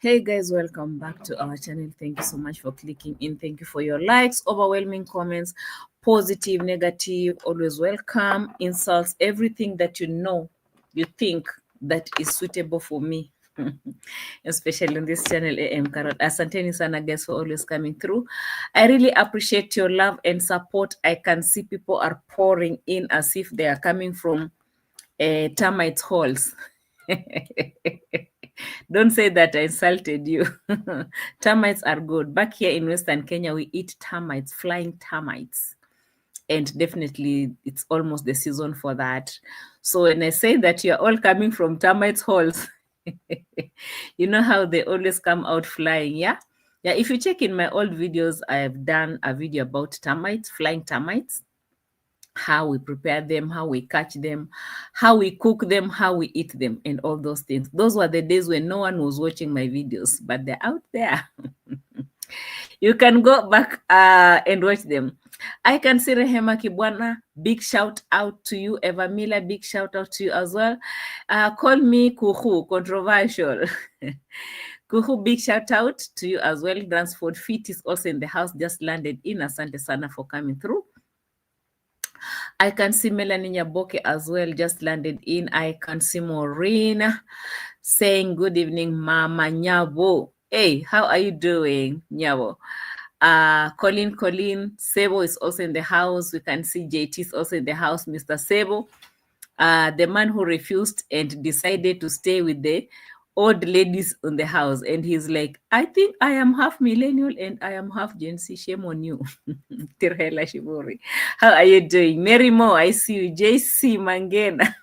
Hey guys, welcome back to our channel. Thank you so much for clicking in. Thank you for your likes, overwhelming comments, positive, negative, always welcome, insults, everything that you think that is suitable for me. Especially on this channel, A.M Qarol. Asanteni sana guys for always coming through. I really appreciate your love and support. I can see people are pouring in as if they are coming from termite halls. Don't say that I insulted you. Termites are good. Back here in Western Kenya, we eat termites, flying termites. And definitely it's almost the season for that. So when I say that you're all coming from termites holes, you know how they always come out flying, yeah? Yeah, if you check in my old videos, I have done a video about termites, flying termites, how we prepare them, how we catch them, how we cook them, how we eat them, and all those things. Those were the days when no one was watching my videos, but they're out there. You can go back and watch them. I can see Rehema Kibwana, big shout out to you. Eva Miller, big shout out to you as well. Call me Kuhu, controversial. Kuhu, big shout out to you as well. Dransford Fit is also in the house, just landed in. Asante sana for coming through. I can see Melanie Nyaboke as well, just landed in. I can see Maureen saying good evening, Mama Nyabo. Hey, how are you doing, Nyabo? Colin Sebo is also in the house. We can see JT is also in the house. Mr. Sebo, the man who refused and decided to stay with the old ladies in the house, and he's like, I think I am half millennial and I am half Gen Z. Shame on you. Tirhela Shibori. How are you doing? Mary Mo, I see you. JC Mangena.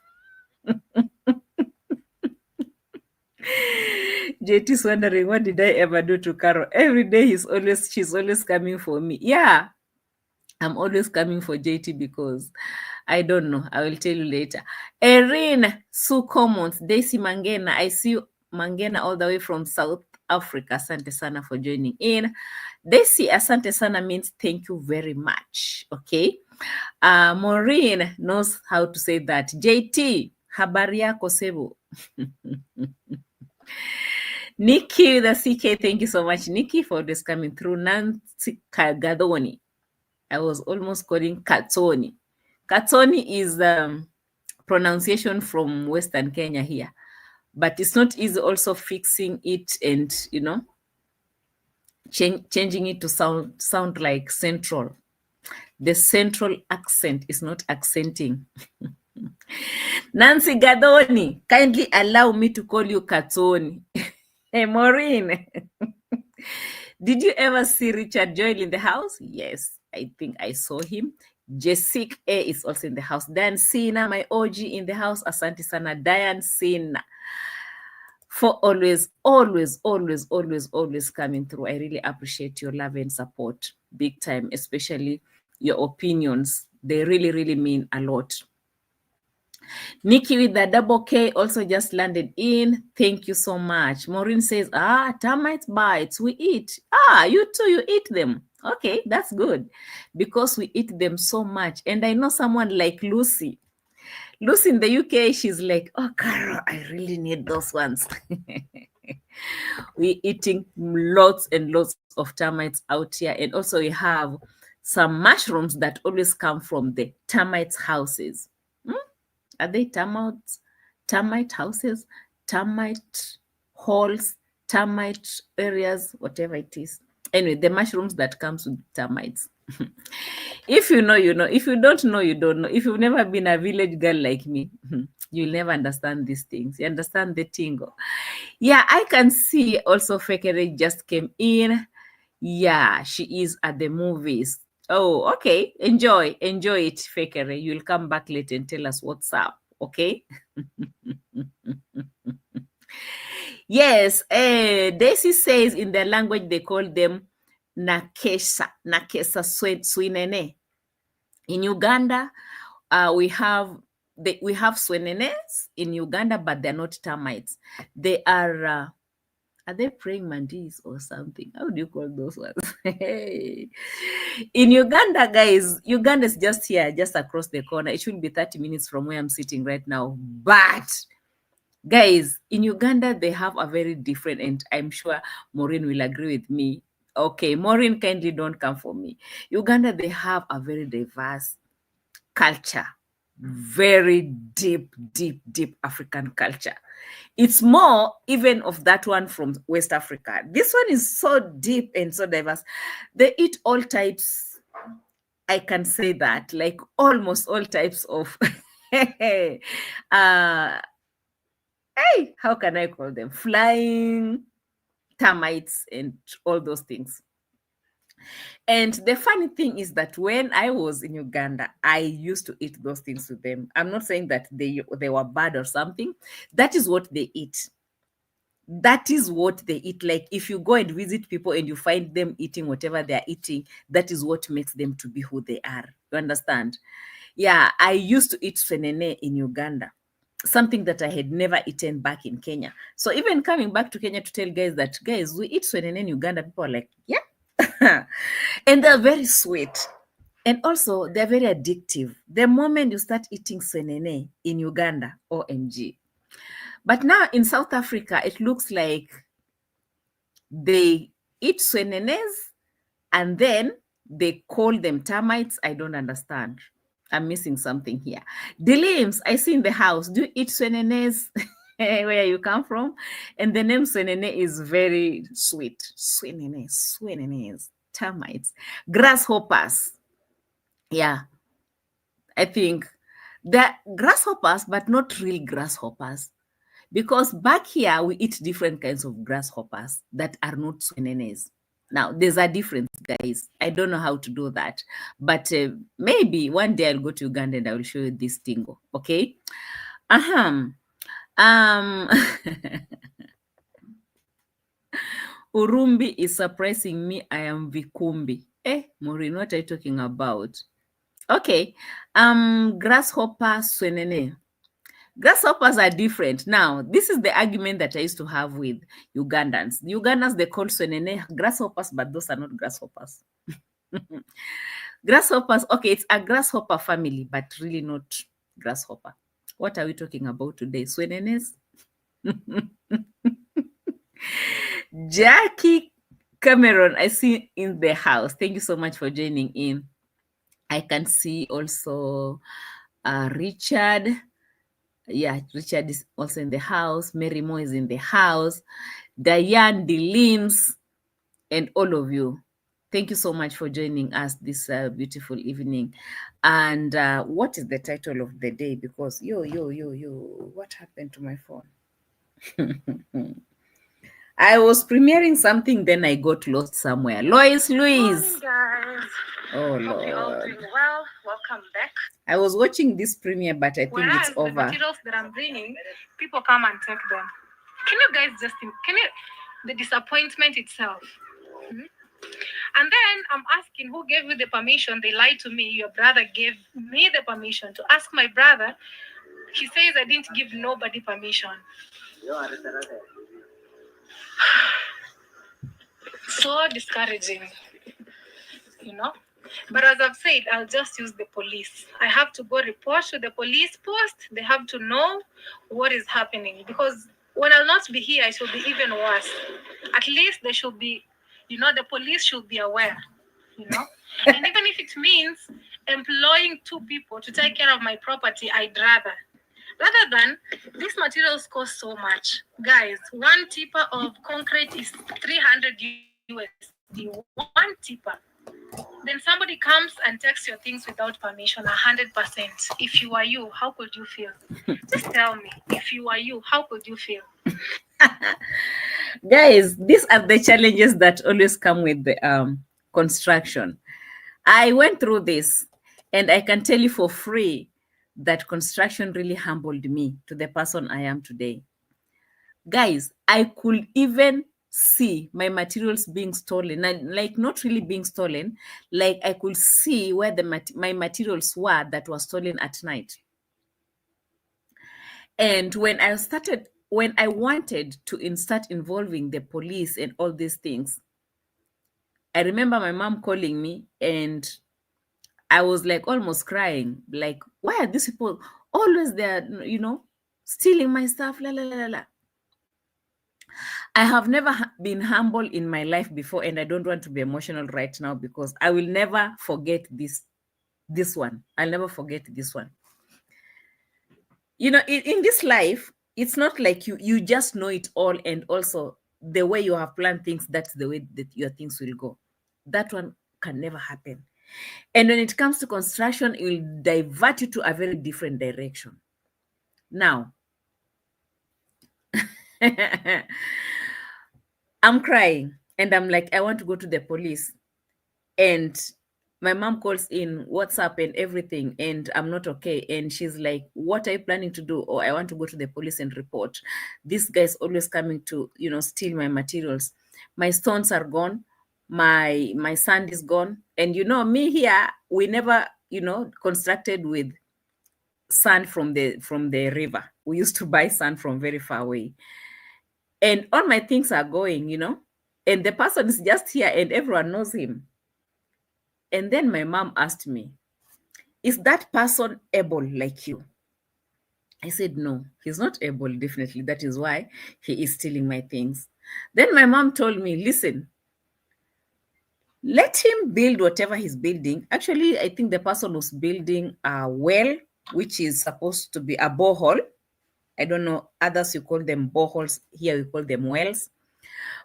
JT's wondering, what did I ever do to Carol? Every day she's always coming for me. Yeah, I'm always coming for JT because I don't know. I will tell you later. Erin Sue Commons, Daisy Mangena. I see you, Mangena, all the way from South Africa. Asante sana for joining in. Daisy, asante sana means thank you very much. Okay. Maureen knows how to say that. JT, habari yako Sebo. Nikki, the CK, thank you so much, Nikki, for this coming through. Nancy Kagadoni. I was almost calling Katoni. Katoni is pronunciation from Western Kenya here, but it's not easy also fixing it and, changing it to sound like central. The central accent is not accenting. Nancy Gadoni, kindly allow me to call you Katoni. Hey, Maureen. Did you ever see Richard Joel in the house? Yes, I think I saw him. Jessica A is also in the house. Diane Sina, my OG in the house. Asante sana, Diane Sina. For always coming through. I really appreciate your love and support. Big time, especially your opinions. They really mean a lot. Nikki with the double K also just landed in. Thank you so much. Maureen says, termite bites, we eat. You too, you eat them. Okay, that's good. Because we eat them so much. And I know someone like Lucy. Lucy in the UK, she's like, oh, Carol, I really need those ones. We're eating lots and lots of termites out here. And also we have some mushrooms that always come from the termites' houses. Are they termite houses, termite halls, termite areas, whatever it is? Anyway, the mushrooms that comes with termites. If you know, you know. If you don't know, you don't know. If you've never been a village girl like me, you'll never understand these things. You understand the tingle. Yeah, I can see also Fekere just came in. Yeah, she is at the movies. Oh, okay. Enjoy it, Fekere. You'll come back later and tell us what's up, okay? Yes, Daisy says in their language they call them Nakesa Swinene. In Uganda, we have Swenenes in Uganda, but they're not termites. They are they praying mantis or something? How do you call those ones? In Uganda, guys, Uganda is just here, just across the corner. It should be 30 minutes from where I'm sitting right now. But Guys, in Uganda, they have a very different, and I'm sure Maureen will agree with me. Okay, Maureen, kindly don't come for me. Uganda, they have a very diverse culture, very deep, deep, deep African culture. It's more even of that one from West Africa. This one is so deep and so diverse. They eat all types. I can say that, like almost all types of uh hey, how can I call them? Flying termites and all those things. And the funny thing is that when I was in Uganda, I used to eat those things with them. I'm not saying that they were bad or something. That is what they eat. That is what they eat. Like if you go and visit people and you find them eating whatever they are eating, that is what makes them to be who they are. You understand? Yeah, I used to eat senene in Uganda, something that I had never eaten back in Kenya. So even coming back to Kenya to tell guys that, guys, we eat senene in Uganda, people are like, yeah. And they're very sweet. And also, they're very addictive. The moment you start eating senene in Uganda, OMG. But now in South Africa, it looks like they eat senenes and then they call them termites. I don't understand. I'm missing something here. Delims, I see in the house. Do you eat senenes where you come from? And the name senene is very sweet. Senenes, termites, grasshoppers. Yeah, I think they're grasshoppers, but not real grasshoppers. Because back here, we eat different kinds of grasshoppers that are not senenes. Now, there's a difference, guys. I don't know how to do that. But maybe one day I'll go to Uganda and I will show you this tingo. Okay? Um, Urumbi is surprising me. I am Vikumbi. Maureen, what are you talking about? Okay. Grasshopper Swenene. Grasshoppers are different. Now, this is the argument that I used to have with Ugandans. The Ugandans, they call Swenene grasshoppers, but those are not grasshoppers. Grasshoppers, okay, it's a grasshopper family, but really not grasshopper. What are we talking about today? Swenenes? Jackie Cameron, I see in the house. Thank you so much for joining in. I can see also Richard. Yeah, Richard is also in the house. Mary Mo is in the house. Diane Delims, and all of you. Thank you so much for joining us this beautiful evening. And what is the title of the day? Because what happened to my phone? I was premiering something, then I got lost somewhere. Louise. Morning, guys. Oh, Hope you're all Lord. doing well. Welcome back. I was watching this premiere, but I think Whereas it's the over. materials that I'm bringing, people come and take them. Can you guys the disappointment itself? And then I'm asking who gave you the permission. They lied to me. Your brother gave me the permission to ask my brother. He says I didn't give nobody permission. So discouraging, you know. But as I've said, I'll just use the police. I have to go report to the police post. They have to know what is happening, because when I'll not be here, it will be even worse. At least they should be, the police should be aware, And even if it means employing 2 people to take care of my property, I'd rather than these materials cost so much. Guys, 1 tipper of concrete is 300 USD. 1 tipper. Then somebody comes and takes your things without permission, 100%. If you are you, how could you feel? Just tell me, if you are you, how could you feel? Guys, these are the challenges that always come with the construction. I went through this, and I can tell you for free that construction really humbled me to the person I am today. Guys, I could even see my materials being stolen, like not really being stolen, like I could see where my materials were that were stolen at night. And when I wanted to start involving the police and all these things, I remember my mom calling me, and I was like almost crying, like, why are these people always there, stealing my stuff, la la la la. I have never been humble in my life before, and I don't want to be emotional right now because I will never forget this one. I'll never forget this one. You know, in this life, it's not like you just know it all, and also the way you have planned things, that's the way that your things will go. That one can never happen. And when it comes to construction, it will divert you to a very different direction. Now, I'm crying and I'm like, I want to go to the police. And my mom calls in WhatsApp and everything, and I'm not okay. And she's like, what are you planning to do? Or I want to go to the police and report. This guy's always coming to, steal my materials. My stones are gone. My sand is gone. And me here, we never, constructed with sand from the river. We used to buy sand from very far away. And all my things are going, and the person is just here and everyone knows him. And then my mom asked me, is that person able like you? I said, no, he's not able, definitely. That is why he is stealing my things. Then my mom told me, listen, let him build whatever he's building. Actually, I think the person was building a well, which is supposed to be a borehole. I don't know, others you call them boreholes. Here we call them wells.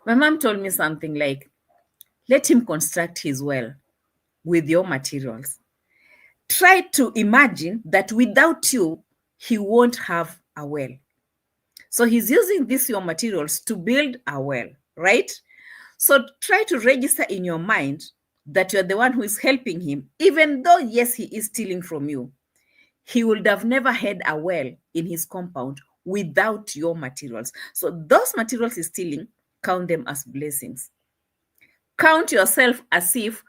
My mom told me something like, let him construct his well with your materials. Try to imagine that without you, he won't have a well. So he's using these your materials to build a well, right? So try to register in your mind that you're the one who is helping him, even though, yes, he is stealing from you. He would have never had a well in his compound without your materials. So those materials he's stealing, count them as blessings. Count yourself as if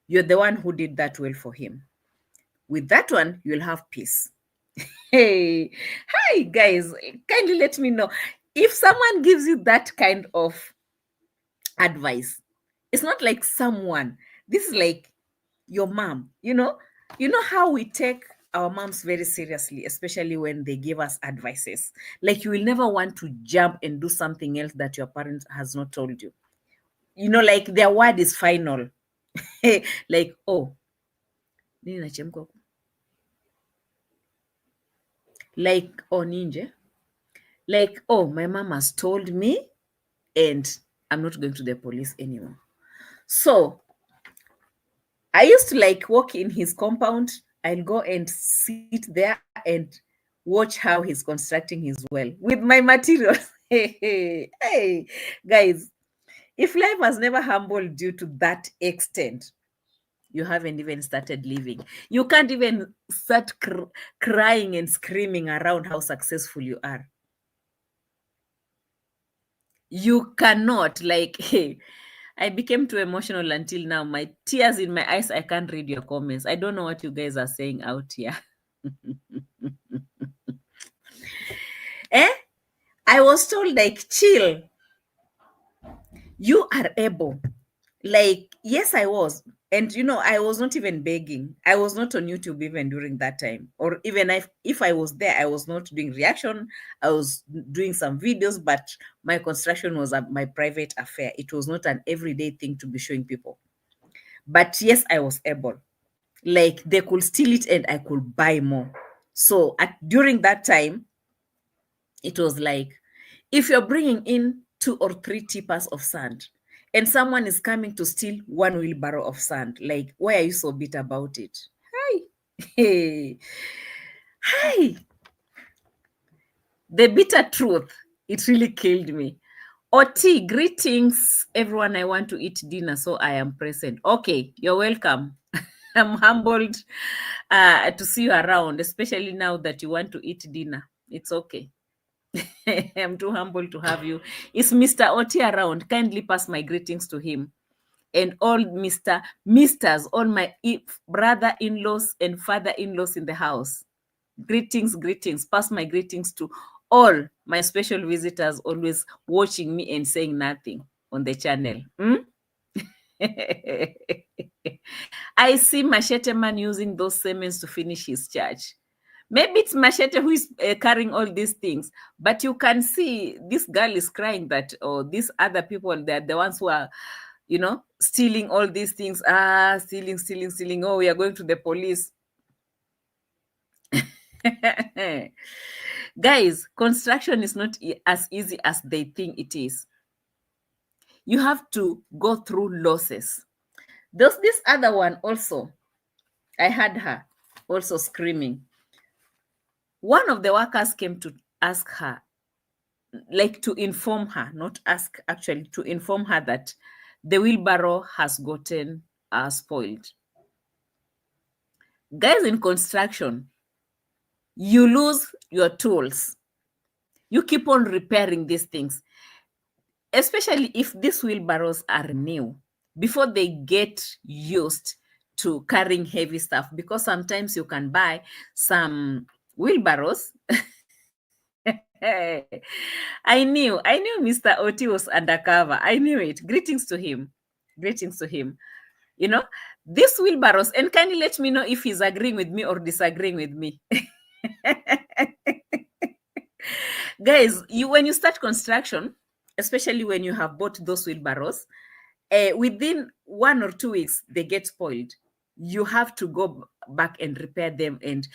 you're the one who did that well for him. With that one, you'll have peace. Hey, hi guys, kindly let me know if someone gives you that kind of advice. It's not like someone, this is like your mom. You know how we take our moms very seriously, especially when they give us advices. Like, you will never want to jump and do something else that your parent has not told you. Like, their word is final. Like, oh, nini nachemka huku? Like, oh, ninja. Like, oh, my mom has told me and I'm not going to the police anymore. So I used to like walk in his compound. I'll go and sit there and watch how he's constructing his well with my materials. Hey, guys, if life has never humbled you to that extent, you haven't even started living. You can't even start crying and screaming around how successful you are. You cannot, like, hey, I became too emotional until now. My tears in my eyes, I can't read your comments. I don't know what you guys are saying out here. I was told, like, chill. You are able. Like, yes, I was. And, I was not even begging. I was not on YouTube even during that time. Or even if I was there, I was not doing reaction. I was doing some videos, but my construction was my private affair. It was not an everyday thing to be showing people. But yes, I was able. Like, they could steal it and I could buy more. So during that time, it was like, if you're bringing in 2 or 3 tippers of sand and someone is coming to steal 1 wheelbarrow of sand, like, why are you so bitter about it? Hi. Hey. Hi. The bitter truth, it really killed me. Oti, greetings, everyone. I want to eat dinner, so I am present. Okay, you're welcome. I'm humbled to see you around, especially now that you want to eat dinner. It's okay. I'm too humble to have you. Is Mr. Oti around? Kindly pass my greetings to him. And all Misters, all my brother-in-laws and father-in-laws in the house. Greetings, greetings. Pass my greetings to all my special visitors always watching me and saying nothing on the channel. I see Machete Man using those sermons to finish his church. Maybe it's Machete who is carrying all these things, but you can see this girl is crying that, oh, these other people, they're the ones who are, stealing all these things. Stealing, stealing, stealing. Oh, we are going to the police. Guys, construction is not as easy as they think it is. You have to go through losses. There's this other one also. I heard her also screaming. One of the workers came to ask her, like to inform her, not ask, actually, to inform her that the wheelbarrow has gotten spoiled. Guys, in construction, you lose your tools. You keep on repairing these things, especially if these wheelbarrows are new, before they get used to carrying heavy stuff, because sometimes you can buy some wheelbarrows. I knew Mr. Oti was undercover. I knew it. Greetings to him. Greetings to him. These wheelbarrows, and kindly let me know if he's agreeing with me or disagreeing with me. Guys, when you start construction, especially when you have bought those wheelbarrows, within 1 or 2 weeks, they get spoiled. You have to go back and repair them and,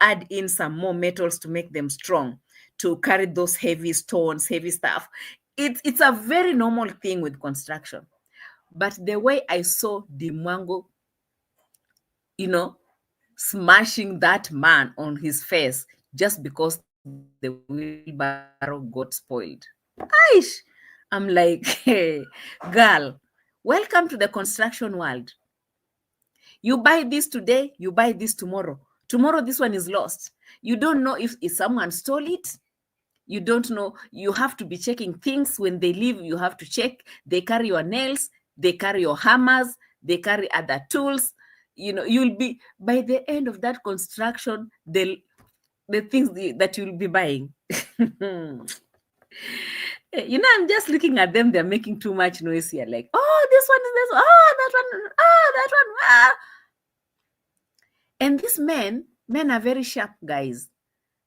add in some more metals to make them strong, to carry those heavy stones, heavy stuff. It's a very normal thing with construction. But the way I saw the Mwango, smashing that man on his face just because the wheelbarrow got spoiled. Aish! I'm like, hey, girl, welcome to the construction world. You buy this today, you buy this tomorrow. Tomorrow, this one is lost. You don't know if someone stole it. You don't know. You have to be checking things when they leave. You have to check. They carry your nails. They carry your hammers. They carry other tools. You'll be, by the end of that construction, the things that you'll be buying. I'm just looking at them. They're making too much noise here. Like, oh, this one is this. Oh, that one. Oh, that one. Ah. And these men are very sharp, guys.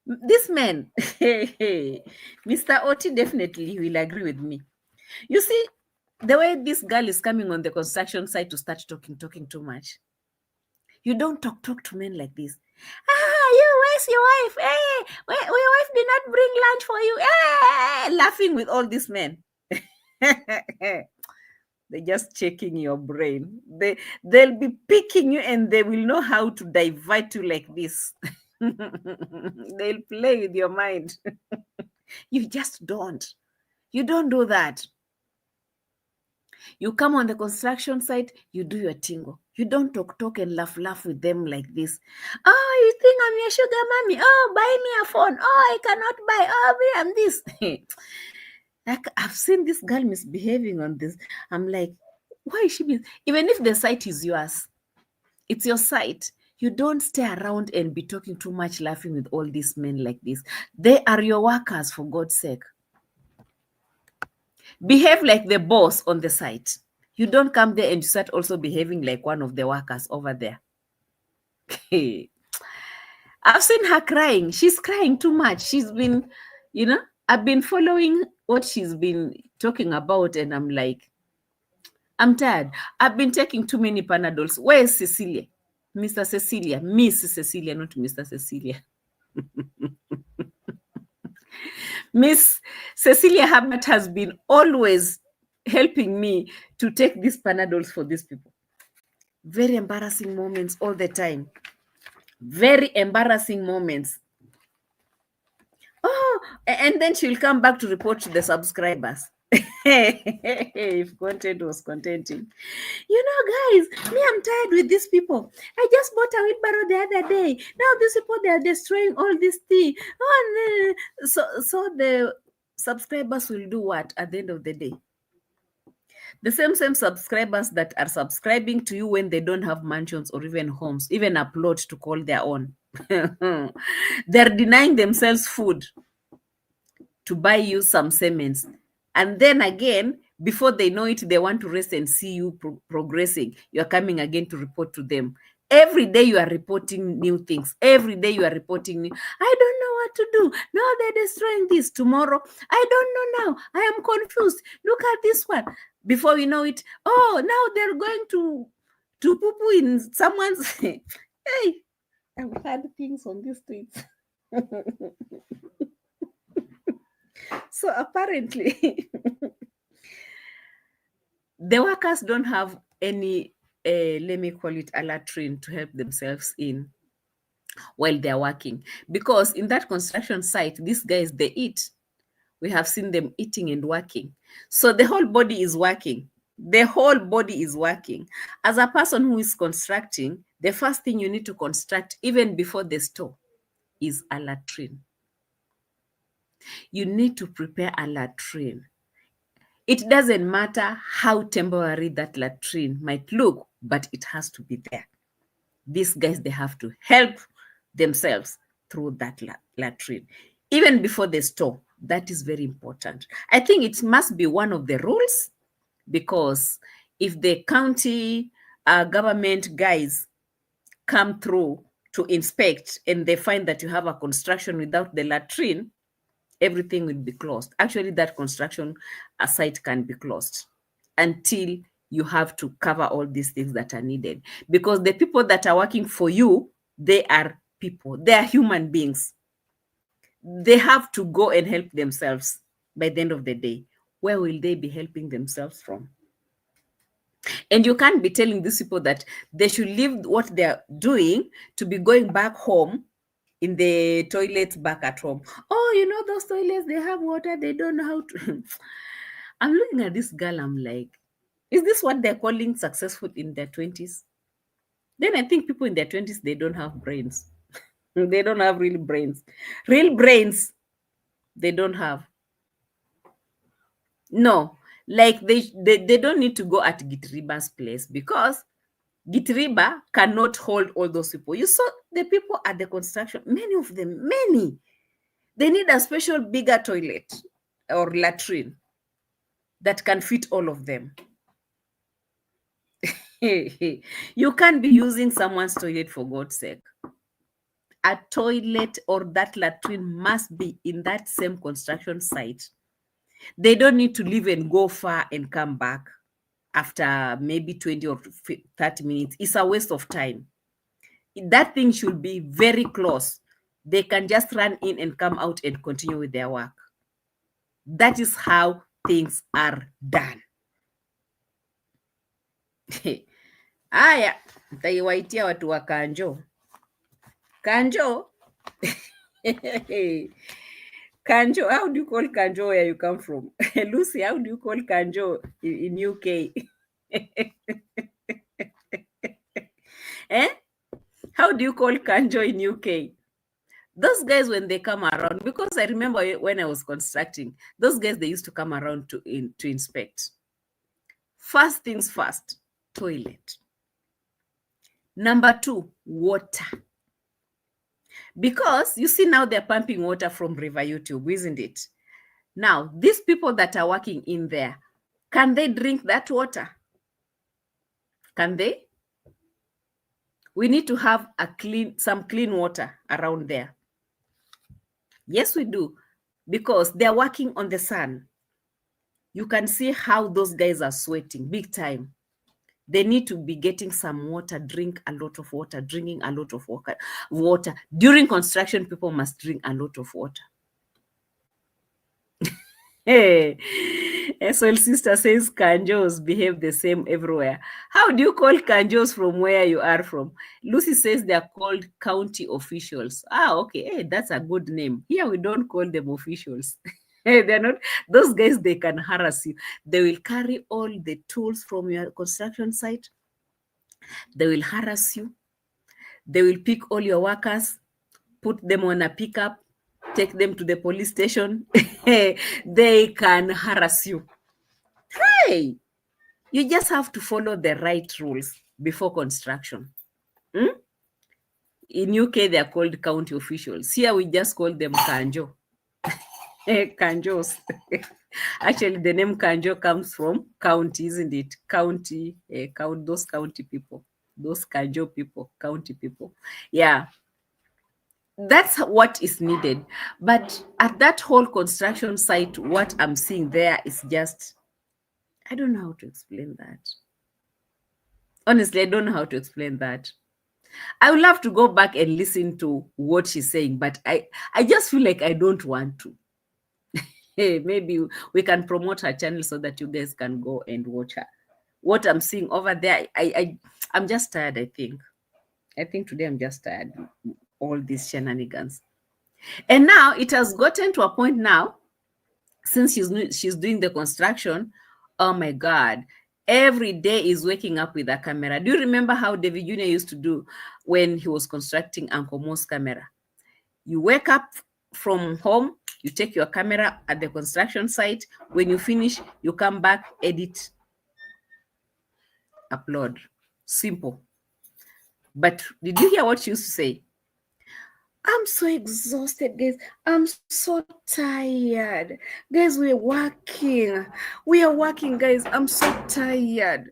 This man, Mr. Oti definitely will agree with me. You see, the way this girl is coming on the construction site to start talking too much. You don't talk to men like this. Where's your wife? Hey, your wife did not bring lunch for you. Hey, laughing with all these men. They're just checking your brain. They'll be picking you and they will know how to divert you like this. They'll play with your mind. You just don't. You don't do that. You come on the construction site, you do your tingo. You don't talk and laugh with them like this. Oh, you think I'm your sugar mommy? Oh, buy me a phone. Oh, I cannot buy. Oh, I'm this. Like, I've seen this girl misbehaving on this. I'm like, why is she even if the site is yours, it's your site. You don't stay around and be talking too much, laughing with all these men like this. They are your workers, for God's sake. Behave like the boss on the site. You don't come there and you start also behaving like one of the workers over there. I've seen her crying. She's crying too much. She's been, I've been following what she's been talking about, and I'm like, I'm tired. I've been taking too many Panadols. Where's Cecilia? Mr. Cecilia. Miss Cecilia, not Mr. Cecilia. Miss Cecilia Herbert has been always helping me to take these Panadols for these people. Very embarrassing moments all the time. Very embarrassing moments. Oh, and then she'll come back to report to the subscribers. If content was contenting. Guys, me, I'm tired with these people. I just bought a wheelbarrow the other day. Now these people, they are destroying all this thing. Oh, no. So the subscribers will do what at the end of the day? The same subscribers that are subscribing to you when they don't have mansions or even homes, even a plot to call their own. They're denying themselves food to buy you some semens. And then again, before they know it, they want to rest and see you progressing. You're coming again to report to them. Every day you are reporting new things. Every day you are reporting new. I don't know what to do. Now they're destroying this. Tomorrow, I don't know now. I am confused. Look at this one. Before we know it, oh, now they're going to poo-poo in someone's. Hey, I've had things on these streets. So apparently, the workers don't have any, let me call it, a latrine to help themselves in while they're working. Because in that construction site, these guys, they eat. We have seen them eating and working. So the whole body is working. The whole body is working. As a person who is constructing, the first thing you need to construct, even before the store, is a latrine. You need to prepare a latrine. It doesn't matter how temporary that latrine might look, but it has to be there. These guys, they have to help themselves through that latrine, even before the store. That is very important. I think it must be one of the rules, because if the county government guys come through to inspect and they find that you have a construction without the latrine, everything will be closed. Actually, that construction site can be closed until you have to cover all these things that are needed. Because the people that are working for you, they are people. They are human beings. They have to go and help themselves by the end of the day. Where will they be helping themselves from? And you can't be telling these people that they should leave what they're doing to be going back home in the toilets back at home. Oh, you know, those toilets, they have water, they don't know how to. I'm looking at this girl, I'm like, is this what they're calling successful in their 20s? Then I think people in their 20s, they don't have brains. They don't have real brains. Real brains, they don't have. No, like they don't need to go at Gitriba's place, because Gitriba cannot hold all those people. You saw the people at the construction, many of them, many. They need a special bigger toilet or latrine that can fit all of them. You can't be using someone's toilet, for God's sake. A toilet or that latrine must be in that same construction site. They don't need to leave and go far and come back after maybe 20 or 30 minutes. It's a waste of time. That thing should be very close. They can just run in and come out and continue with their work. That is how things are done. Aya, nitaiwaitia watu wa Kanjo. Kanjo. Kanjo, how do you call Kanjo where you come from? Lucy, how do you call Kanjo in UK? Eh? How do you call Kanjo in UK? Those guys, when they come around, because I remember when I was constructing, those guys, they used to come around to inspect. First things first, toilet. Number 2, water. Because you see now they're pumping water from River YouTube, isn't it? Now, these people that are working in there, can they drink that water? Can they? We need to have some clean water around there. Yes, we do. Because they're working on the sun. You can see how those guys are sweating big time. They need to be getting some water, drink a lot of water, drinking a lot of water. During construction, people must drink a lot of water. Hey, SOL sister says Kanjos behave the same everywhere. How do you call Kanjos from where you are from? Lucy says they are called county officials. Ah, okay. Hey, that's a good name. Here we don't call them officials. They're not, those guys, they can harass you. They will carry all the tools from your construction site. They will harass you. They will pick all your workers, put them on a pickup, take them to the police station. They can harass you. Hey, you just have to follow the right rules before construction. In UK, they are called county officials. Here, we just call them Kanjo. Kanjos. Actually, the name Kanjo comes from county, isn't it? County, those county people. those Kajo people, county people. Yeah, that's what is needed. But at that whole construction site, what I'm seeing there is just, I don't know how to explain that. Honestly, I don't know how to explain that. I would love to go back and listen to what she's saying, but I just feel like I don't want to. Hey, maybe we can promote her channel so that you guys can go and watch her. What I'm seeing over there, I'm just tired, I think. I think today I'm just tired. All these shenanigans. And now it has gotten to a point now, since she's doing the construction, oh my God, every day is waking up with a camera. Do you remember how David Jr. used to do when he was constructing Uncle Mo's camera? You wake up from home, you take your camera at the construction site. When you finish, you come back, edit, upload. Simple. But did you hear what she used to say? I'm so exhausted, guys. I'm so tired. Guys, we're working. We are working, guys. I'm so tired.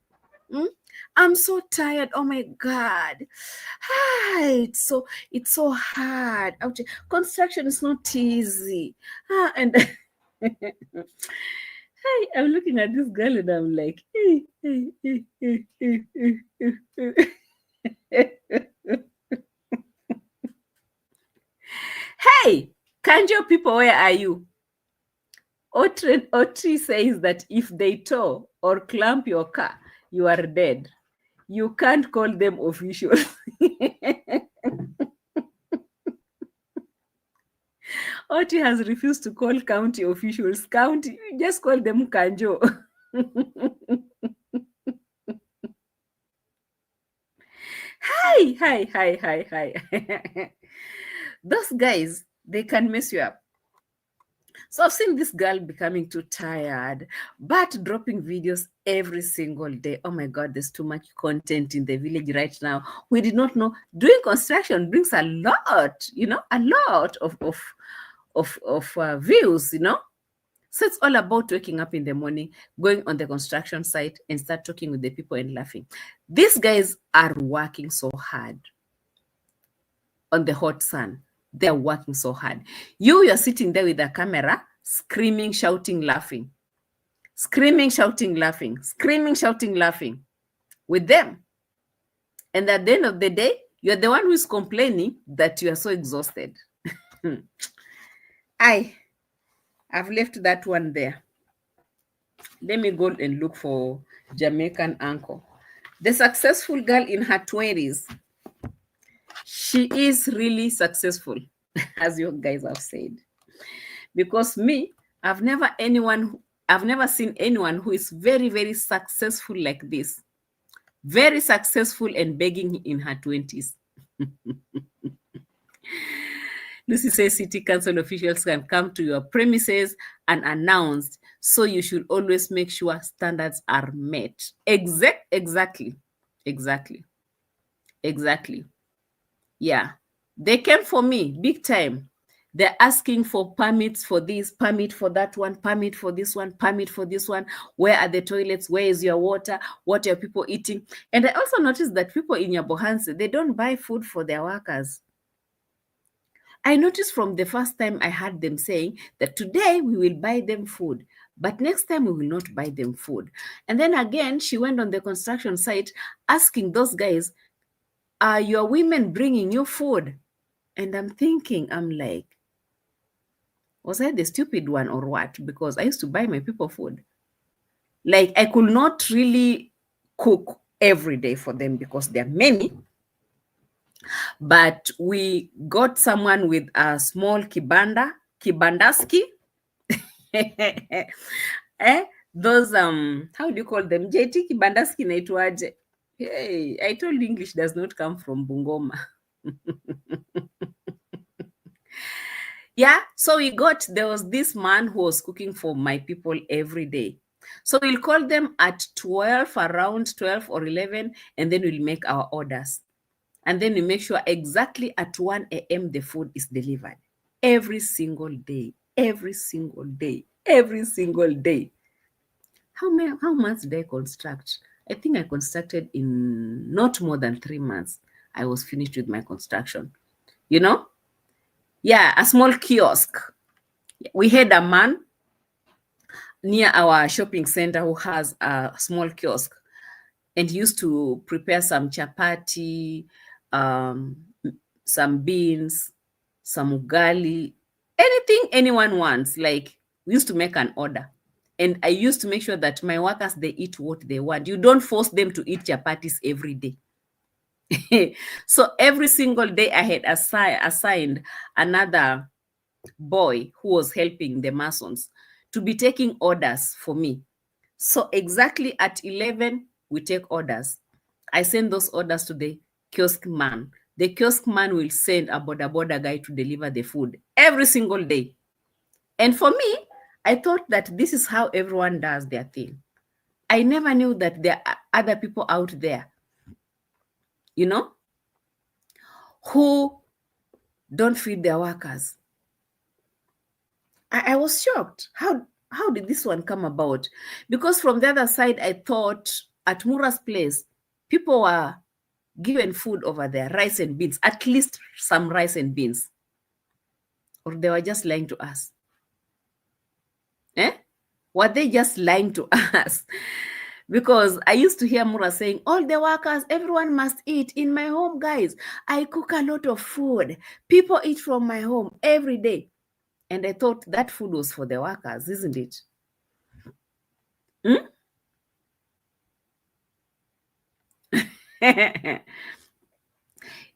I'm so tired. Oh my God. It's so hard. Construction is not easy. And I'm looking at this girl and I'm like, hey, Kanjo people, where are you? Otri says that if they tow or clamp your car, you are dead. You can't call them officials. Oti has refused to call county officials county. Just call them Kanjo. Hi. Those guys, they can mess you up. So I've seen this girl becoming too tired, but dropping videos every single day. Oh my God, there's too much content in the village right now. We did not know. Doing construction brings a lot, a lot of views, So it's all about waking up in the morning, going on the construction site and start talking with the people and laughing. These guys are working so hard on the hot sun. They're working so hard. You're sitting there with a camera, screaming, shouting, laughing. Screaming, shouting, laughing. Screaming, shouting, laughing with them. And at the end of the day, you're the one who's complaining that you are so exhausted. I've left that one there. Let me go and look for Jamaican uncle. The successful girl in her 20s. She is really successful, as you guys have said. Because me, I've never seen anyone who is very, very successful like this. Very successful and begging in her 20s. Lucy says city council officials can come to your premises unannounced, so you should always make sure standards are met. Exactly. Yeah, they came for me big time. They're asking for permits for this, permit for that one, permit for this one, permit for this one. Where are the toilets? Where is your water? What are people eating? And I also noticed that people in Yabohanse, they don't buy food for their workers. I noticed from the first time I heard them saying that today we will buy them food, but next time we will not buy them food. And then again, she went on the construction site asking those guys, are your women bringing you food? And I'm thinking, I'm like, was I the stupid one or what? Because I used to buy my people food. Like, I could not really cook every day for them because there are many. But we got someone with a small kibandaski. Those, how do you call them? JT kibandaski naitwaje? Hey, I told English does not come from Bungoma. Yeah, so there was this man who was cooking for my people every day. So we'll call them at 12, around 12 or 11, and then we'll make our orders. And then we make sure exactly at 1 a.m. the food is delivered. Every single day. How much did I construct? I think I constructed in not more than 3 months. I was finished with my construction. You know? Yeah, a small kiosk. We had a man near our shopping center who has a small kiosk, and he used to prepare some chapati, um, some beans, some ugali, anything anyone wants. Like, we used to make an order. And I used to make sure that my workers, they eat what they want. You don't force them to eat chapatis every day. So every single day I had assigned another boy who was helping the Masons to be taking orders for me. So exactly at 11, we take orders. I send those orders to the kiosk man. The kiosk man will send a border guy to deliver the food every single day. And for me, I thought that this is how everyone does their thing. I never knew that there are other people out there, you know, who don't feed their workers. I was shocked. How did this one come about? Because from the other side, I thought at Mura's place, people were given food over there, rice and beans, at least some rice and beans. Or they were just lying to us. Eh? Were they just lying to us? Because I used to hear Mura saying, all the workers, everyone must eat. In my home, guys, I cook a lot of food. People eat from my home every day. And I thought that food was for the workers, isn't it?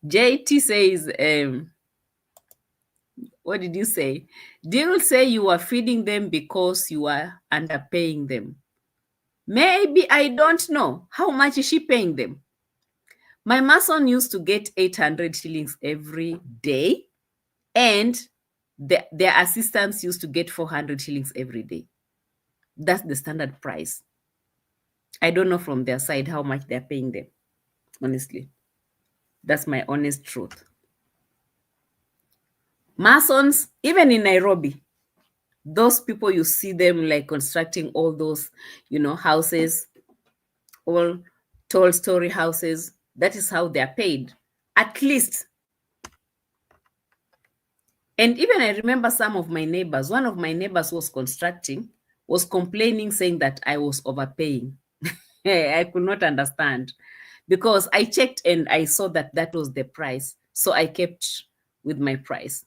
JT says, what did you say? Daryl say you are feeding them because you are underpaying them. Maybe, I don't know. How much is she paying them? My mason used to get 800 shillings every day, and their assistants used to get 400 shillings every day. That's the standard price. I don't know from their side how much they're paying them, honestly. That's my honest truth. Masons, even in Nairobi, those people, you see them like constructing all those, houses, all tall story houses. That is how they're paid, at least. And even I remember some of my neighbors, one of my neighbors was constructing, was complaining, saying that I was overpaying. I could not understand, because I checked and I saw that that was the price. So I kept with my price.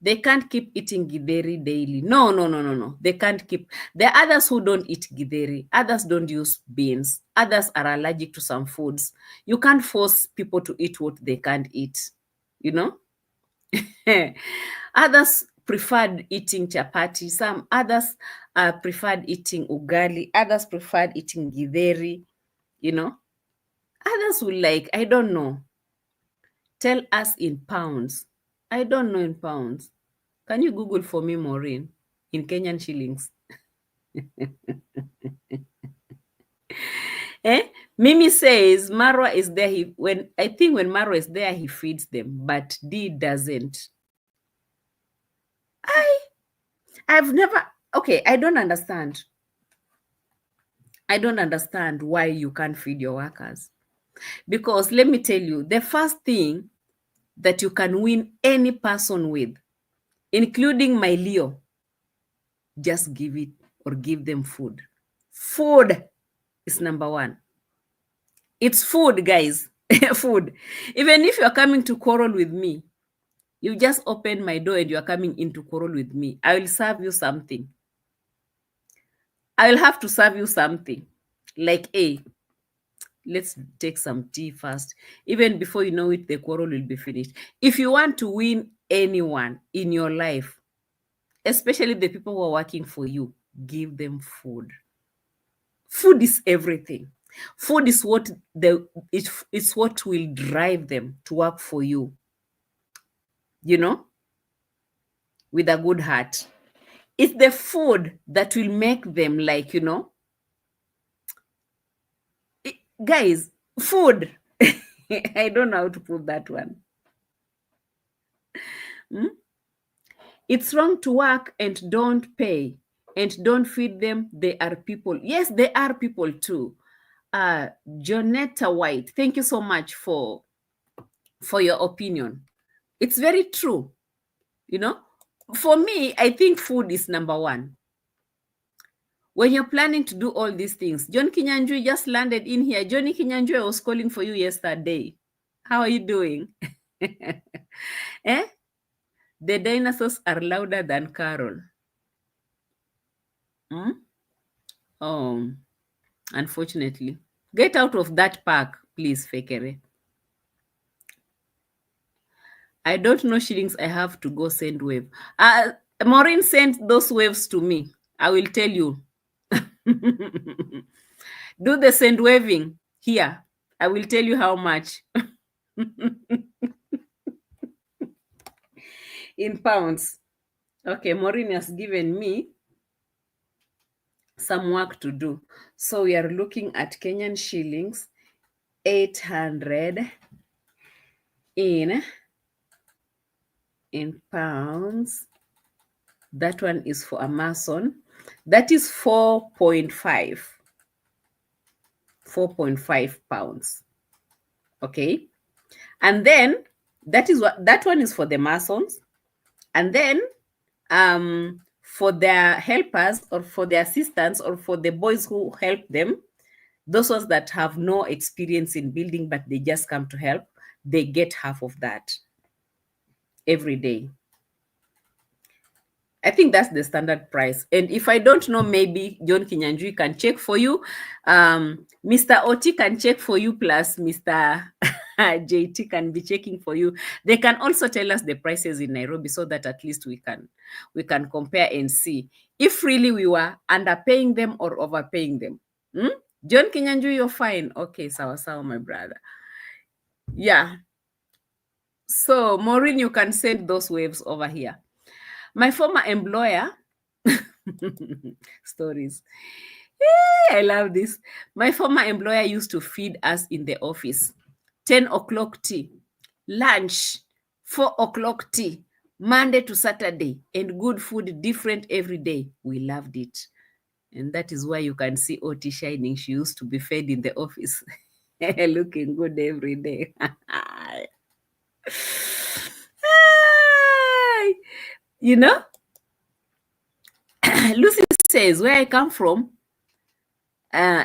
They can't keep eating githeri daily. No. They can't keep. There are others who don't eat githeri. Others don't use beans. Others are allergic to some foods. You can't force people to eat what they can't eat. Others preferred eating chapati. Some others preferred eating ugali. Others preferred eating githeri. Others will like, I don't know. Tell us in pounds. I don't know in pounds. Can you Google for me, Maureen, in Kenyan shillings? Mimi says Marwa is there. I think when Marwa is there, he feeds them, but D doesn't. I've never. Okay, I don't understand. I don't understand why you can't feed your workers. Because let me tell you, the first thing that you can win any person with, including my Leo, just give it or give them food. Food is number one. It's food, guys. Food. Even if you're coming to quarrel with me, you just open my door and you're coming in to quarrel with me, I will serve you something. I will have to serve you something. Like, hey, let's take some tea first. Even before you know it, the quarrel will be finished. If you want to win anyone in your life, especially the people who are working for you, give them food. Food is everything. Food is what it's what will drive them to work for you, with a good heart. It's the food that will make them like, guys, food. I don't know how to put that one. It's wrong to work and don't pay, and don't feed them. They are people. Yes, they are people too. Jonetta White, thank you so much for your opinion. It's very true. You know, for me, I think food is number one. When you're planning to do all these things, John Kinyanjui just landed in here. Johnny Kinyanjui, I was calling for you yesterday. How are you doing? Eh? The dinosaurs are louder than Carol. Hmm? Oh, unfortunately. Get out of that park, please, Fekere. I don't know shillings. I have to go send wave. Maureen sent those waves to me. I will tell you. Do the send waving here. I will tell you how much. In pounds. Okay, Maureen has given me some work to do. So we are looking at Kenyan shillings, 800 in pounds. That one is for a mason. That is 4.5. 4.5 pounds. Okay. And then that one is for the masons. And then for their helpers or for the assistants or for the boys who help them, those ones that have no experience in building but they just come to help, they get half of that every day. I think that's the standard price. And if I don't know, maybe John Kinyanjui can check for you. Mr. Oti can check for you, plus Mr. JT can be checking for you. They can also tell us the prices in Nairobi so that at least we can compare and see if really we were underpaying them or overpaying them. John Kinyanjui, you're fine. Okay, sawa, my brother. Yeah. So, Maureen, you can send those waves over here. My former employer, stories. I love this. My former employer used to feed us in the office. 10 o'clock tea, lunch, 4 o'clock tea, Monday to Saturday, and good food different every day. We loved it. And that is why you can see Oti shining. She used to be fed in the office. Looking good every day. You know, Lucy says, where I come from,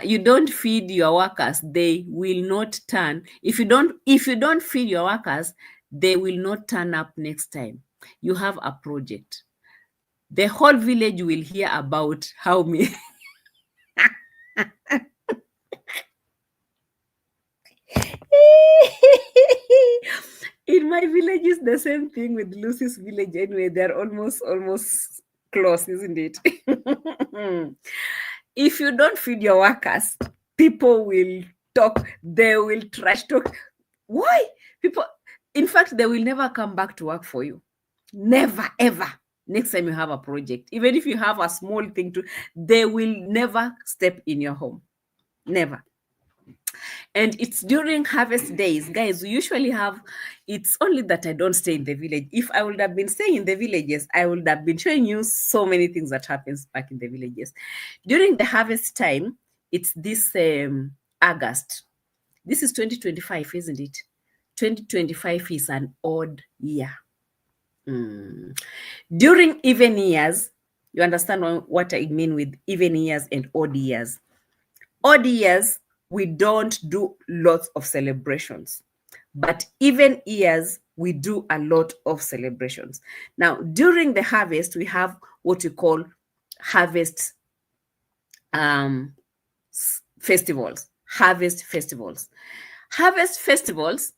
you don't feed your workers, they will not turn. If you don't feed your workers, they will not turn up next time you have a project. The whole village will hear about how me. In my village, it's the same thing with Lucy's village anyway. They're almost close, isn't it? If you don't feed your workers, people will talk. They will trash talk. Why? People, in fact, they will never come back to work for you. Never, ever. Next time you have a project, even if you have a small thing to, they will never step in your home. Never. And it's during harvest days, guys. We usually have, it's only that I don't stay in the village. If I would have been staying in the villages, I would have been showing you so many things that happens back in the villages. During the harvest time, it's this August. This is 2025, isn't it? 2025 is an odd year. During even years, you understand what I mean with even years and odd years. Odd years, we don't do lots of celebrations, but even years, we do a lot of celebrations. Now, during the harvest, we have what we call harvest festivals. Harvest festivals. Harvest festivals,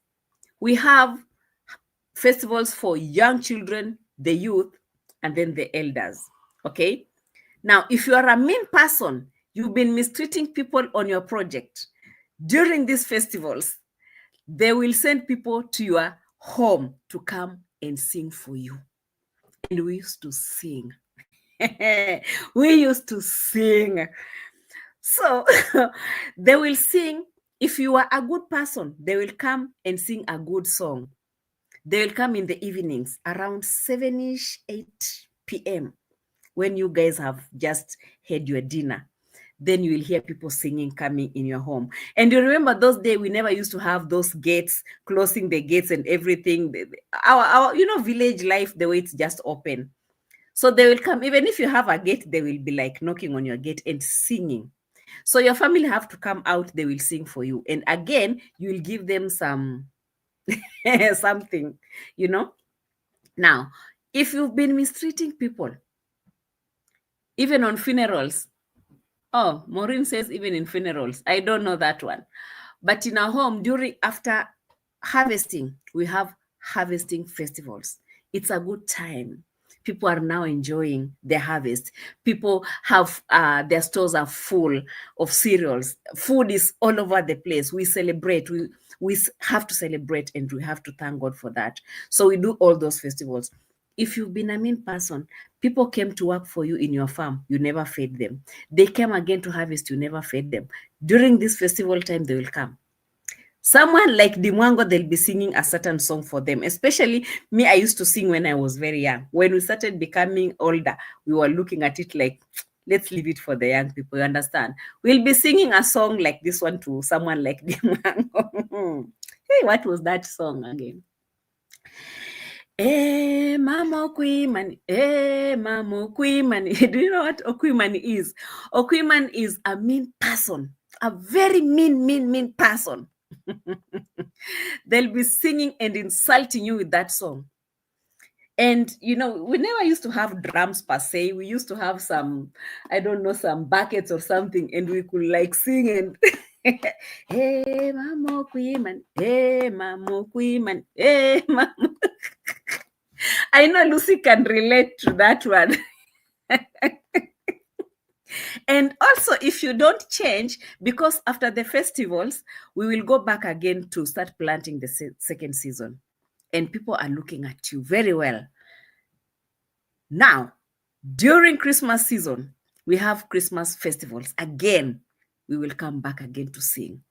we have festivals for young children, the youth, and then the elders. Okay? Now, if you are a mean person, you've been mistreating people on your project, during these festivals, they will send people to your home to come and sing for you. And we used to sing. We used to sing. So they will sing. If you are a good person, they will come and sing a good song. They will come in the evenings around 7-ish, 8 p.m. when you guys have just had your dinner, then you will hear people singing coming in your home. And you remember those days we never used to have those gates, closing the gates and everything. Our village life, the way it's just open. So they will come, even if you have a gate, they will be like knocking on your gate and singing. So your family have to come out, they will sing for you. And again, you will give them some something, Now, if you've been mistreating people, even on funerals, oh, Maureen says even in funerals, I don't know that one. But in our home, after harvesting, we have harvesting festivals. It's a good time. People are now enjoying the harvest. People have their stores are full of cereals. Food is all over the place. We celebrate. We have to celebrate, and we have to thank God for that. So we do all those festivals. If you've been a mean person, people came to work for you in your farm, you never fed them. They came again to harvest, you never fed them. During this festival time, they will come. Someone like the Mwango, they'll be singing a certain song for them. Especially me, I used to sing when I was very young. When we started becoming older, we were looking at it like, let's leave it for the young people, you understand? We'll be singing a song like this one to someone like the Mwango. Hey, what was that song again? Mama Okwiman, Mama Okwiman. Do you know what Okwiman is? Okwiman is a mean person, a very mean person. They'll be singing and insulting you with that song. And, we never used to have drums per se. We used to have some, I don't know, some buckets or something, and we could like sing and hey, Mama Okwiman, hey, Mama Okwiman, hey, Mama. I know Lucy can relate to that one. And also, if you don't change, because after the festivals, we will go back again to start planting the second season. And people are looking at you very well. Now, during Christmas season, we have Christmas festivals. Again, we will come back again to sing.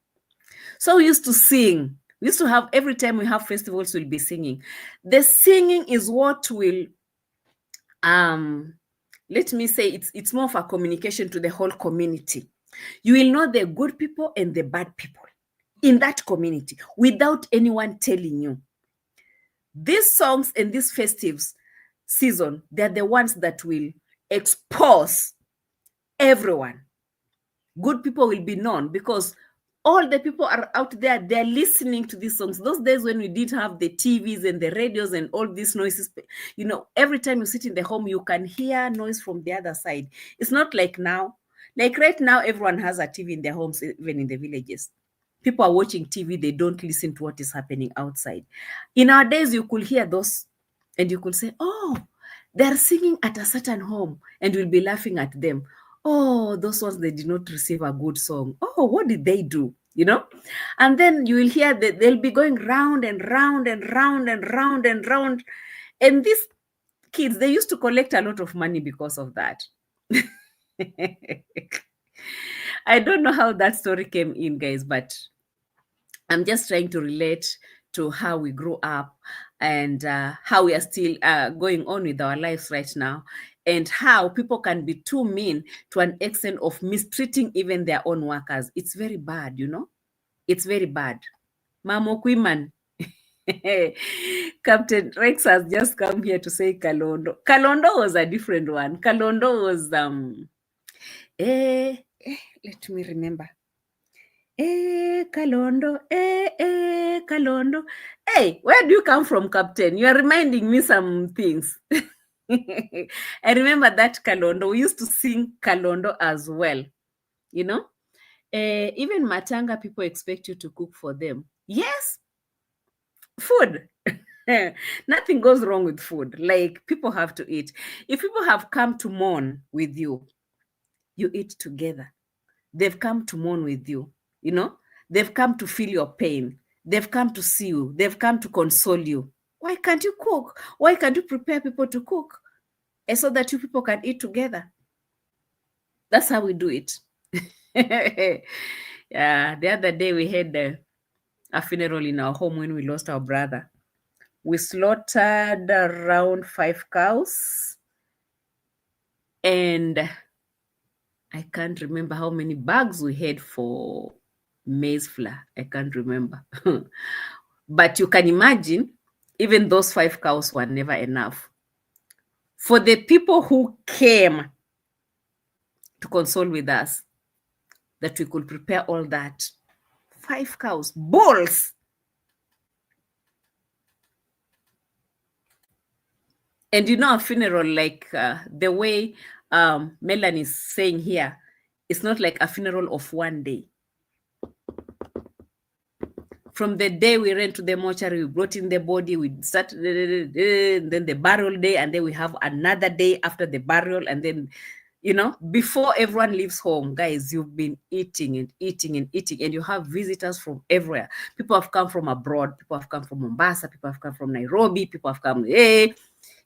So we used to sing. We used to have, every time we have festivals, we'll be singing. The singing is what will, let me say, it's more of a communication to the whole community. You will know the good people and the bad people in that community without anyone telling you. These songs and these festives season, they're the ones that will expose everyone. Good people will be known because all the people are out there, they're listening to these songs. Those days when we didn't have the TVs and the radios and all these noises, every time you sit in the home, you can hear noise from the other side. It's not like now. Like right now, everyone has a TV in their homes, even in the villages. People are watching TV, they don't listen to what is happening outside. In our days, you could hear those and you could say, oh, they're singing at a certain home, and we'll be laughing at them. Oh, those ones, they did not receive a good song. Oh, what did they do? And then you will hear that they'll be going round and round and round and round and round. And these kids, they used to collect a lot of money because of that. I don't know how that story came in, guys, but I'm just trying to relate to how we grew up and how we are still going on with our lives right now, and how people can be too mean to an extent of mistreating even their own workers. It's very bad, It's very bad. Mama Okwiman. Captain Rex has just come here to say Kalondo. Kalondo was a different one. Kalondo was let me remember. Kalondo, Kalondo. Hey, where do you come from, Captain? You are reminding me some things. I remember that Kalondo. We used to sing Kalondo as well. Even Matanga, people expect you to cook for them. Yes, food. Nothing goes wrong with food. Like, people have to eat. If people have come to mourn with you, you eat together. They've come to mourn with you, They've come to feel your pain. They've come to see you. They've come to console you. Why can't you cook? Why can't you prepare people to cook? And so that you people can eat together. That's how we do it. Yeah, the other day we had a funeral in our home when we lost our brother. We slaughtered around 5 cows. And I can't remember how many bags we had for maize flour. I can't remember. But you can imagine, even those 5 cows were never enough. For the people who came to console with us, that we could prepare all that, 5 cows, bulls. And a funeral, like the way Melanie is saying here, it's not like a funeral of one day. From the day we ran to the mortuary, we brought in the body, we started, then the burial day, and then we have another day after the burial. And then, before everyone leaves home, guys, you've been eating and eating and eating, and you have visitors from everywhere. People have come from abroad, people have come from Mombasa, people have come from Nairobi, people have come,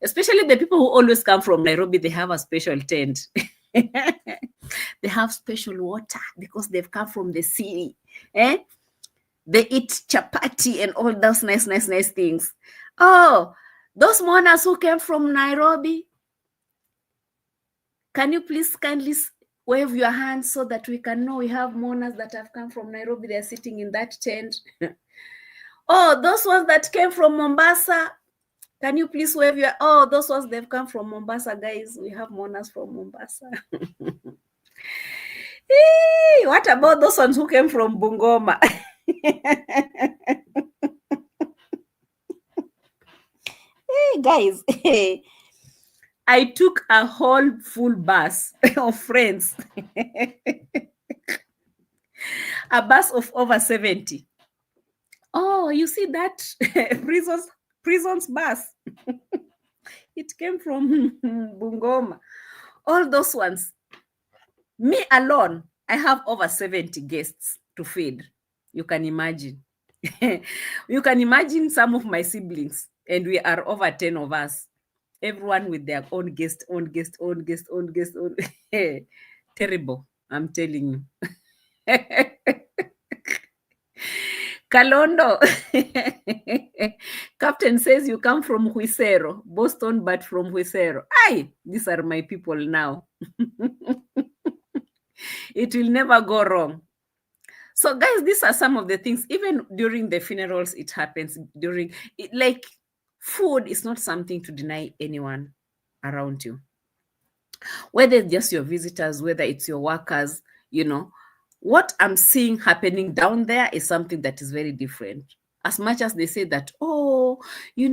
especially the people who always come from Nairobi, they have a special tent. They have special water because they've come from the city. They eat chapati and all those nice things. Oh, those mourners who came from Nairobi, can you please kindly wave your hands so that we can know we have mourners that have come from Nairobi? They're sitting in that tent. Oh, those ones that came from Mombasa, can you please wave your... Oh, those ones, they've come from Mombasa, guys. We have mourners from Mombasa. Hey, what about those ones who came from Bungoma? Hey, guys, I took a whole full bus of friends, a bus of over 70. Oh, you see that prisons bus? It came from Bungoma. All those ones. Me alone, I have over 70 guests to feed. You can imagine. You can imagine some of my siblings, and we are over 10 of us. Everyone with their own guest. Terrible, I'm telling you. Kalondo. Captain says you come from Huisero, Boston, but from Huisero. Aye, these are my people now. It will never go wrong. So, guys, these are some of the things. Even during the funerals, it happens. Like, food is not something to deny anyone around you. Whether it's just your visitors, whether it's your workers, what I'm seeing happening down there is something that is very different. As much as they say that, us, we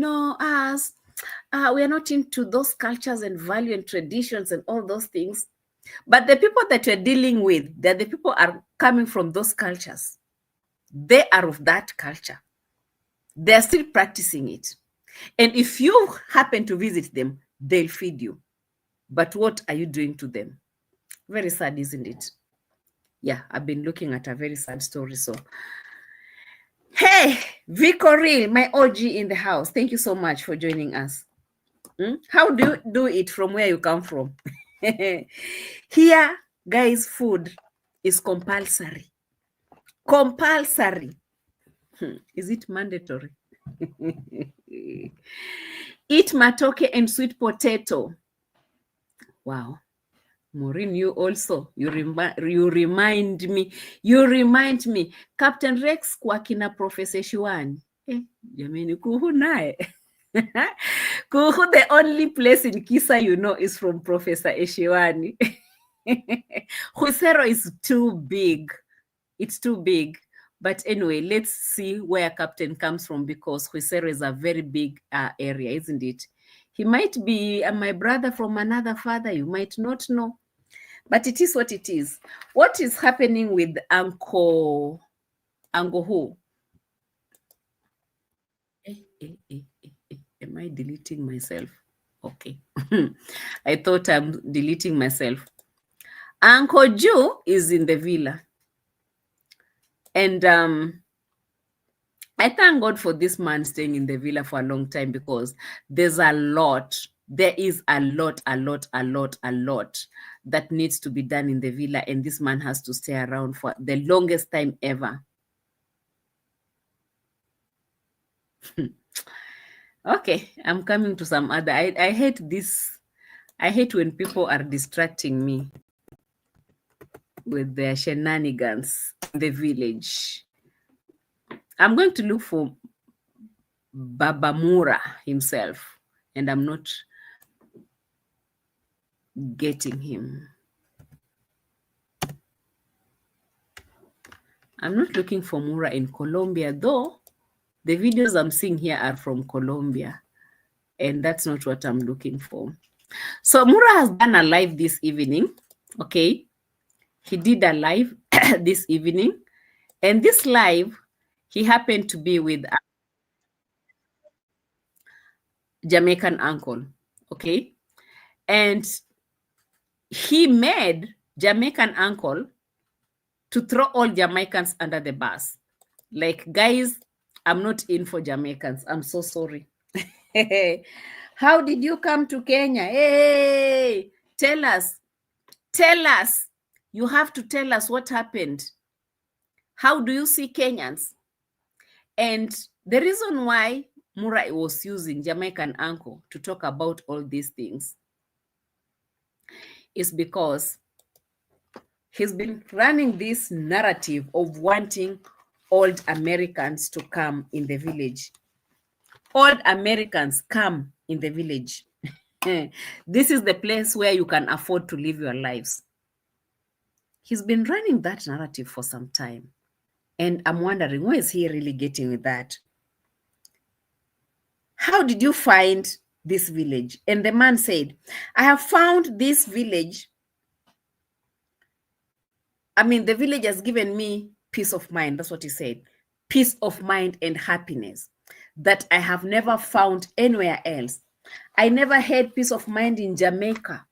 are not into those cultures and value and traditions and all those things. But the people that you're dealing with, they're the people are coming from those cultures. They are of that culture. They're still practicing it. And if you happen to visit them, they'll feed you. But what are you doing to them? Very sad, isn't it? Yeah, I've been looking at a very sad story. So, hey, V Qarol, my OG in the house. Thank you so much for joining us. How do you do it from where you come from? Here, guys, food is compulsory. Compulsory. Is it mandatory? Eat matoke and sweet potato. Wow. Maureen, you also, you remind me. Captain Rex kwa kina Professor Shuani. Jamani, kuhu nae. Kuhu, the only place in Kisa is from Professor Eshiwani. Huisero is too big. It's too big. But anyway, let's see where Captain comes from, because Huisero is a very big area, isn't it? He might be my brother from another father. You might not know. But it is what it is. What is happening with Uncle who? Am I deleting myself? Okay. I thought I'm deleting myself. Uncle Joe is in the villa. And I thank God for this man staying in the villa for a long time, because there's a lot. There is a lot that needs to be done in the villa, and this man has to stay around for the longest time ever. Okay, I'm coming to some other. I hate this I hate when people are distracting me with their shenanigans in the village. I'm going to look for Baba Mura himself, and I'm not getting him. I'm not looking for Mura in Colombia, though the videos I'm seeing here are from Colombia, and that's not what I'm looking for. So Mura has done a live this evening, okay? He did a live this evening, and this live, he happened to be with a Jamaican uncle, okay? And he made Jamaican uncle to throw all Jamaicans under the bus. Like, guys, I'm not in for Jamaicans. I'm so sorry. How did you come to Kenya? Hey, tell us. Tell us. You have to tell us what happened. How do you see Kenyans? And the reason why Mura was using Jamaican uncle to talk about all these things is because he's been running this narrative of wanting old Americans to come in the village. Old Americans come in the village. This is the place where you can afford to live your lives. He's been running that narrative for some time. And I'm wondering, where is he really getting with that? How did you find this village? And the man said, I have found this village. I mean, the village has given me peace of mind. That's what he said. Peace of mind and happiness that I have never found anywhere else. I never had peace of mind in Jamaica.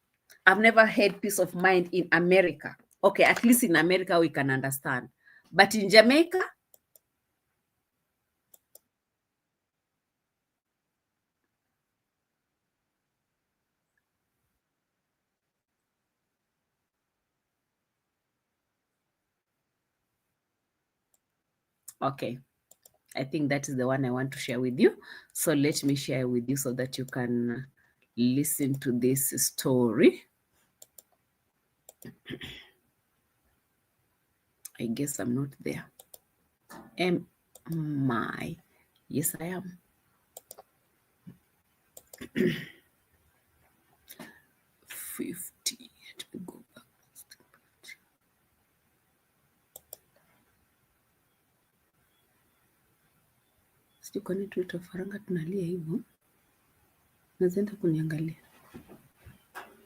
I've never had peace of mind in America. Okay, at least in America we can understand. But in Jamaica, okay, I think that is the one I want to share with you. So let me share with you so that you can listen to this story. I guess I'm not there. Am I? Yes, I am. 50. Let me go back. Sijui kwa nini tuita faranga tunalia hivyo. Nazienda kuniangalia.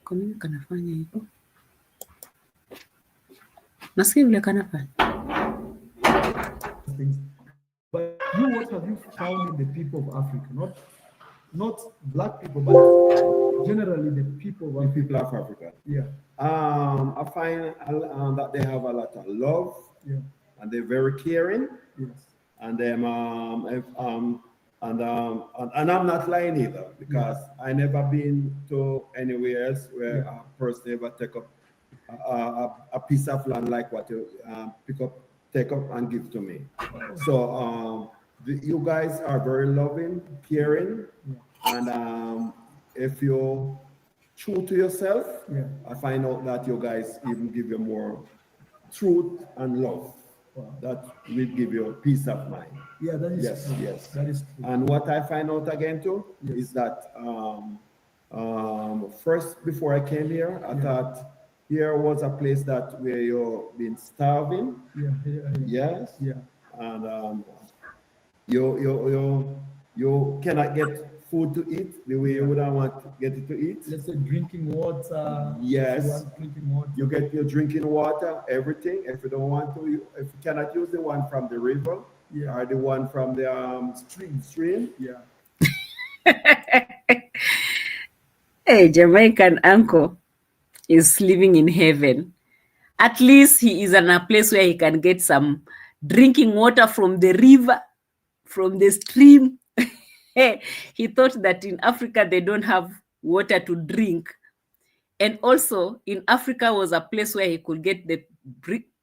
Kwa nini kanafanya hivyo? Nasikia vile kanafanya. But you, what have you found in the people of Africa? Not black people, but generally the people of Africa. People of Africa. Yeah. I find that they have a lot of love. Yeah. And they're very caring. Yes. And them and I'm not lying either, because I never been to anywhere else where a person ever take up a piece of land like what you take up and give to me. So you guys are very loving, caring, and if you're true to yourself, I find out that you guys even give you more truth and love. Wow. That will give you peace of mind. Yeah, that is yes, true. yes. That is true. And what I find out again too is that first, before I came here, I thought here was a place that where you've been starving. Yes. Yeah. And you cannot get food to eat the way you would want to get it to eat. Let's say drinking water. Yes. Drinking water. You get your drinking water, everything. If you don't want to, if you cannot use the one from the river or the one from the stream. Yeah. Hey, Jamaican uncle is living in heaven. At least he is in a place where he can get some drinking water from the river, from the stream. He thought that in Africa they don't have water to drink. And also in Africa was a place where he could get the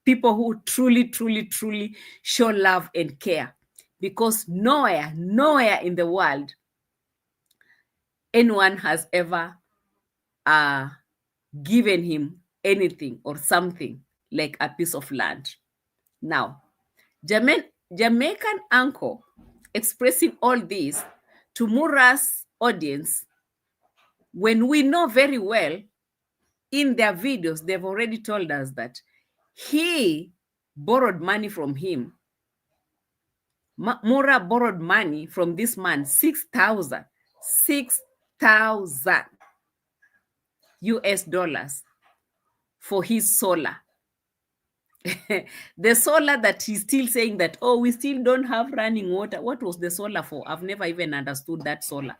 people who truly, truly, truly show love and care. Because nowhere in the world anyone has ever given him anything or something like a piece of land. Now, Jamaican uncle expressing all this to Mura's audience when we know very well in their videos, they've already told us that he borrowed money from him. Mura borrowed money from this man, 6,000 US dollars for his solar. The solar that he's still saying that, oh, we still don't have running water. What was the solar for? I've never even understood that solar.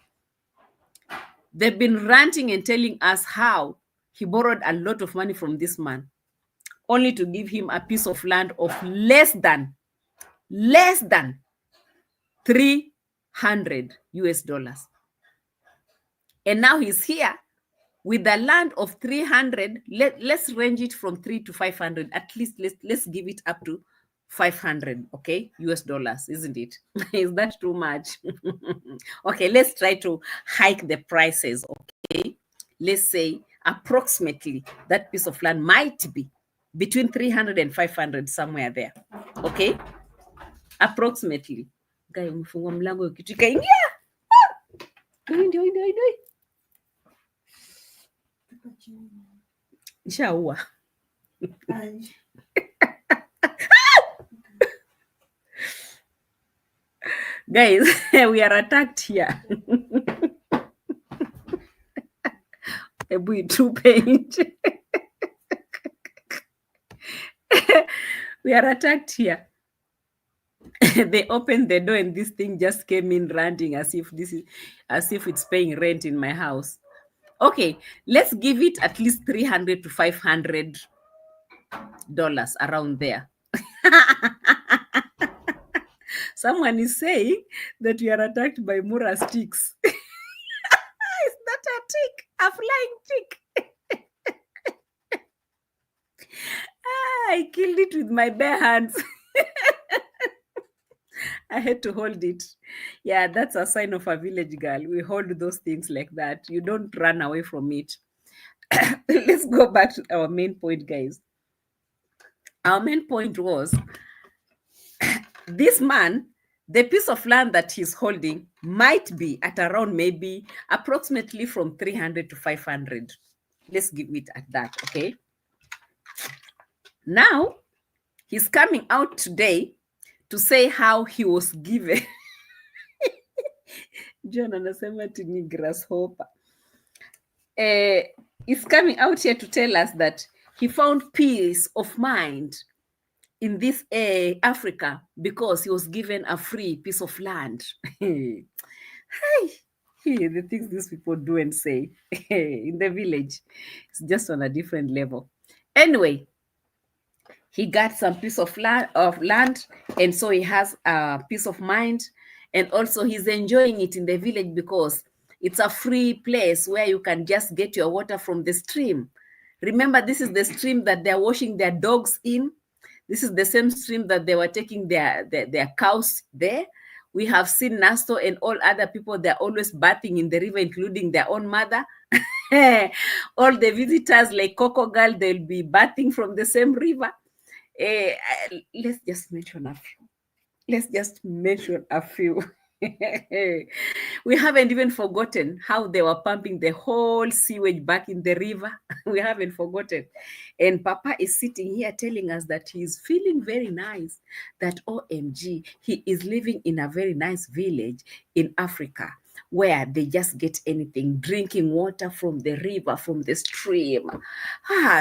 They've been ranting and telling us how he borrowed a lot of money from this man, only to give him a piece of land of less than 300 US dollars. And now he's here with the land of 300. Let's range it from 3 to 500. At least let's give it up to 500, okay, US dollars, isn't it? Is that too much? Okay, let's try to hike the prices, okay? Let's say approximately that piece of land might be between 300 and 500, somewhere there, okay? Approximately. Guy, umefungua mlango kitu ikaingia. Ndio. Nishaua. Guys, we are attacked here. We are attacked here. They opened the door and this thing just came in ranting as if it's paying rent in my house. Okay, let's give it at least 300 to 500 dollars around there. Someone is saying that we are attacked by Mura sticks. Is that a tick? A flying tick? I killed it with my bare hands. I had to hold it. Yeah, that's a sign of a village girl. We hold those things like that. You don't run away from it. Let's go back to our main point, guys. Our main point was this man, the piece of land that he's holding might be at around maybe approximately from 300 to 500. Let's give it at that, okay? Now, he's coming out today to say how he was given. John anasema ni grasshopper. He's coming out here to tell us that he found peace of mind in this Africa because he was given a free piece of land. The things these people do and say in the village, it's just on a different level. Anyway, he got some piece of land, and so he has a peace of mind, and also he's enjoying it in the village because it's a free place where you can just get your water from the stream. Remember, this is the stream that they're washing their dogs in. This is the same stream that they were taking their cows there. We have seen Nasto and all other people, they're always bathing in the river, including their own mother. All the visitors like Coco Girl, they'll be bathing from the same river. Let's just mention a few. We haven't even forgotten how they were pumping the whole sewage back in the river. We haven't forgotten. And Papa is sitting here telling us that he's feeling very nice, that OMG, he is living in a very nice village in Africa where they just get anything, drinking water from the river, from the stream.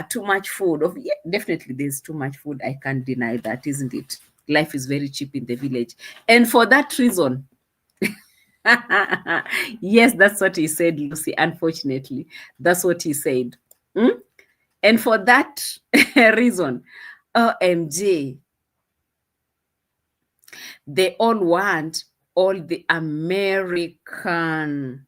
Too much food. Yeah, definitely there's too much food. I can't deny that, isn't it? Life is very cheap in the village. And for that reason, yes, that's what he said, Lucy. Unfortunately, that's what he said. And for that reason, OMG, they all want all the American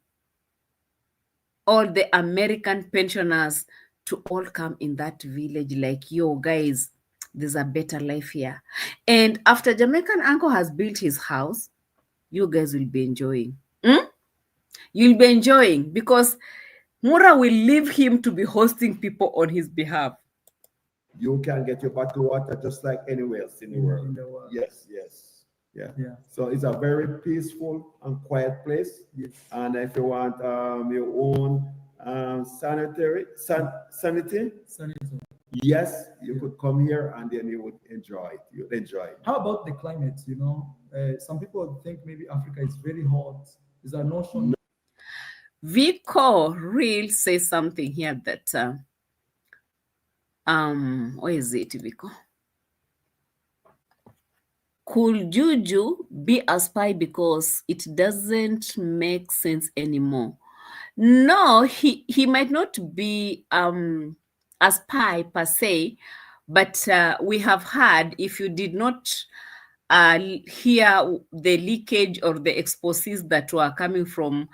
pensioners to all come in that village like, yo, guys, there's a better life here. And after Jamaican uncle has built his house, you guys will be enjoying. You'll be enjoying because Mura will leave him to be hosting people on his behalf. You can get your bottled water just like anywhere else in the world. Yes, yes. Yeah. So it's a very peaceful and quiet place. Yes. And if you want your own sanity, yes, you could come here and then you would enjoy it. You'd enjoy it. How about the climate? You know, some people think maybe Africa is very hot. Is that notion? Vico Real says something here that where is it, Vico? Could Juju be a spy because it doesn't make sense anymore? No, he might not be a spy per se, but we have heard, if you did not hear the leakage or the exposes that were coming from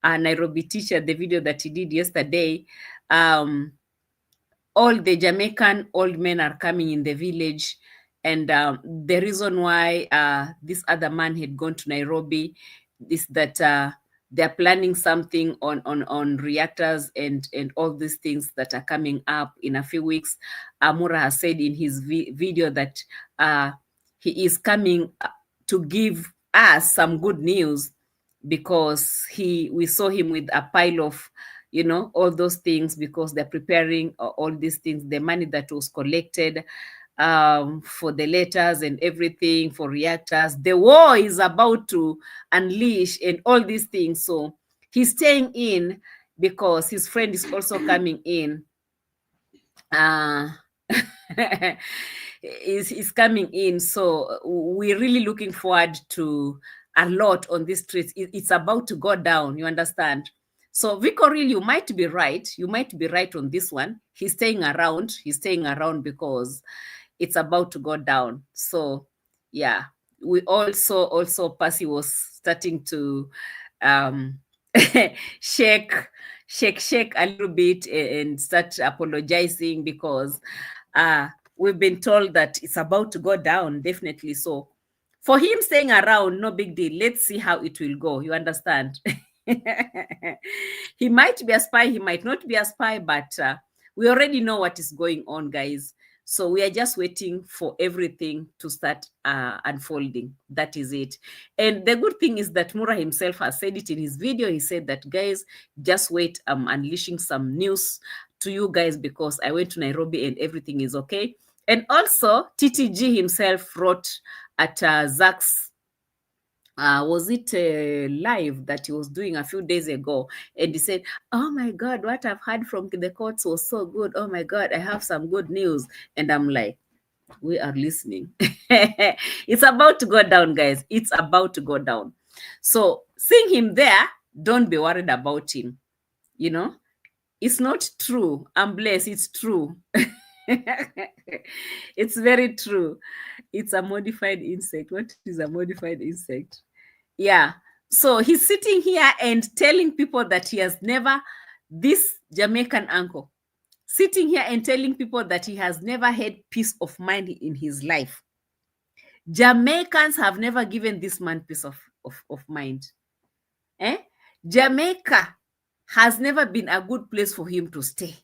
Nairobi teacher, the video that he did yesterday, all the Jamaican old men are coming in the village. And the reason why this other man had gone to Nairobi is that they're planning something on reactors and all these things that are coming up in a few weeks. Mura has said in his video that he is coming to give us some good news, because we saw him with a pile of, you know, all those things, because they're preparing all these things, the money that was collected for the letters and everything for reactors. The war is about to unleash and all these things. So he's staying in because his friend is also coming in. Is coming in. So we're really looking forward to a lot on these streets. It's about to go down, you understand? So Vico, really, you might be right. You might be right on this one. He's staying around. He's staying around because it's about to go down. So yeah, we also Percy was starting to shake a little bit and start apologizing, because we've been told that it's about to go down, definitely. So for him staying around, no big deal. Let's see how it will go. You understand? He might be a spy, he might not be a spy, but we already know what is going on, guys. So we are just waiting for everything to start unfolding. That is it. And the good thing is that Mura himself has said it in his video. He said that, guys, just wait. I'm unleashing some news to you guys because I went to Nairobi and everything is okay. And also, TTG himself wrote at Zach's was it live that he was doing a few days ago, and he said, oh my God, what I've heard from the courts was so good. Oh my God, I have some good news. And I'm like, we are listening. It's about to go down, guys. It's about to go down. So seeing him there, don't be worried about him. You know, it's not true. I'm blessed. It's true. It's very true. It's a modified insect. What is a modified insect? Yeah. So he's sitting here and telling people that he has never, this Jamaican uncle, sitting here and telling people that he has never had peace of mind in his life. Jamaicans have never given this man peace of mind. Jamaica has never been a good place for him to stay.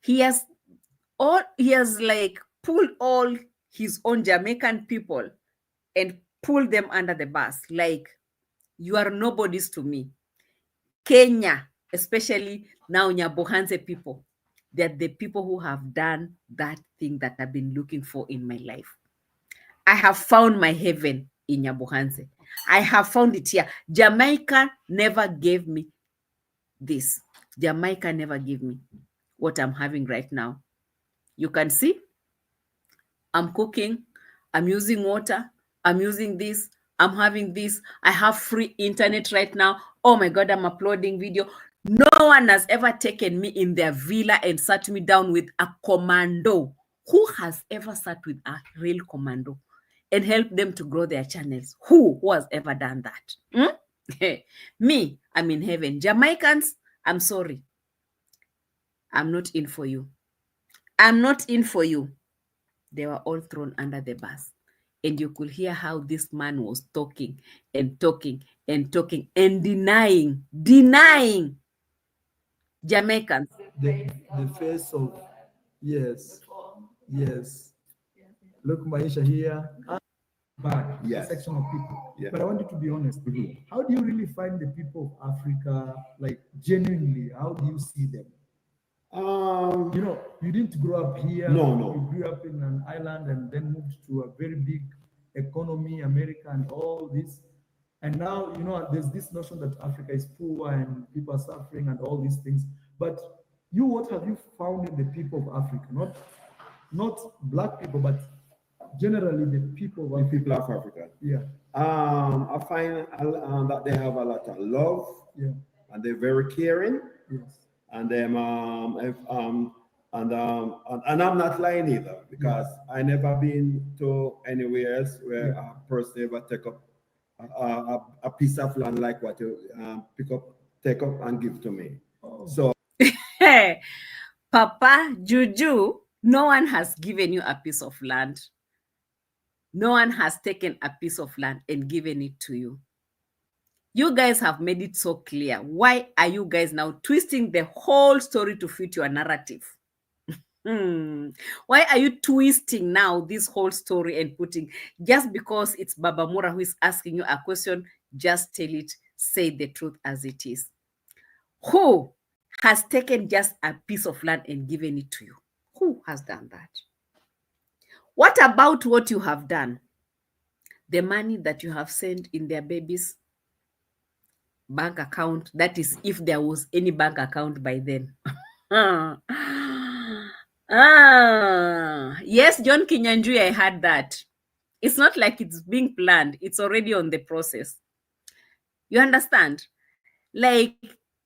He has like pulled all his own Jamaican people and pulled them under the bus. Like, you are nobodies to me. Kenya, especially now Nyabohanse people, they're the people who have done that thing that I've been looking for in my life. I have found my heaven in Nyabohanse. I have found it here. Jamaica never gave me this. Jamaica never gave me what I'm having right now. You can see, I'm cooking, I'm using water, I'm using this, I'm having this, I have free internet right now. Oh my God, I'm uploading video. No one has ever taken me in their villa and sat me down with a commando. Who has ever sat with a real commando and helped them to grow their channels? Who has ever done that? Me, I'm in heaven. Jamaicans, I'm sorry. I'm not in for you. I'm not in for you. They were all thrown under the bus. And you could hear how this man was talking and talking and talking and denying Jamaicans. the face of, yes, yes. Look, Maisha here. Bad Yes. section of people. Yeah. But I want you to be honest. How do you really find the people of Africa, like genuinely? How do you see them? You know, you didn't grow up here. No, no. You grew up in an island and then moved to a very big economy, America, and all this. And now, you know, there's this notion that Africa is poor and people are suffering and all these things. But you, what have you found in the people of Africa? Not black people, but generally the people of The Africa. people of Africa. Yeah, I find that they have a lot of love, yeah, and they're very caring, yes. and them and I'm not lying either, because I never been to anywhere else where a person ever take up a piece of land like what you take up and give to me. Oh. So Hey, Papa Juju, no one has given you a piece of land. No one has taken a piece of land and given it to you. You guys have made it so clear. Why are you guys now twisting the whole story to fit your narrative? Why are you twisting now this whole story and putting, just because it's Baba Mura who is asking you a question, just tell it, say the truth as it is. Who has taken just a piece of land and given it to you? Who has done that? What about what you have done? The money that you have sent in their babies' bank account, that is, if there was any bank account by then. Yes, John Kinyanjui, I had that. It's not like it's being planned. It's already on the process. You understand? Like,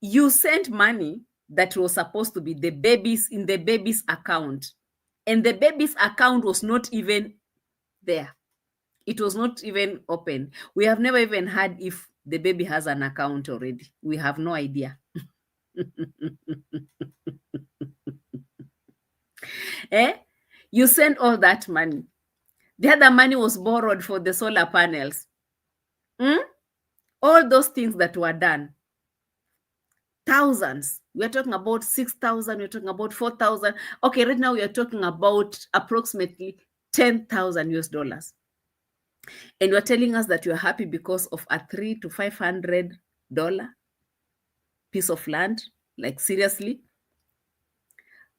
you sent money that was supposed to be the babies in the baby's account, and the baby's account was not even there. It was not even open. We have never even heard if the baby has an account already. We have no idea. You sent all that money. The other money was borrowed for the solar panels. All those things that were done. Thousands. We're talking about 6,000. We're talking about 4,000. Okay, right now we are talking about approximately 10,000 US dollars. And you're telling us that you're happy because of a $300 to $500 piece of land? Like, seriously?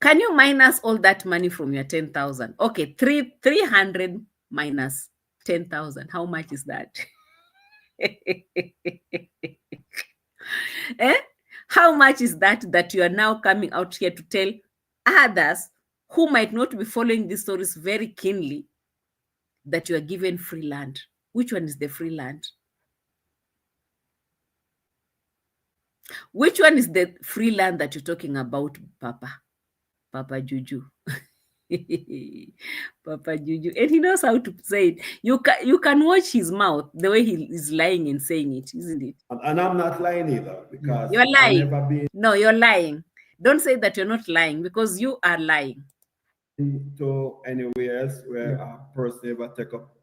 Can you minus all that money from your 10,000? Okay, 300 minus 10,000. How much is that? How much is that you are now coming out here to tell others who might not be following these stories very keenly that you are given free land? Which one is the free land? Which one is the free land that you're talking about, Papa Juju? Papa Juju, and he knows how to say it. You can watch his mouth, the way he is lying and saying it, isn't it? and I'm not lying either, because you're lying. I never been No, you're lying. Don't say that you're not lying, because you are lying. to anywhere else where a person ever take up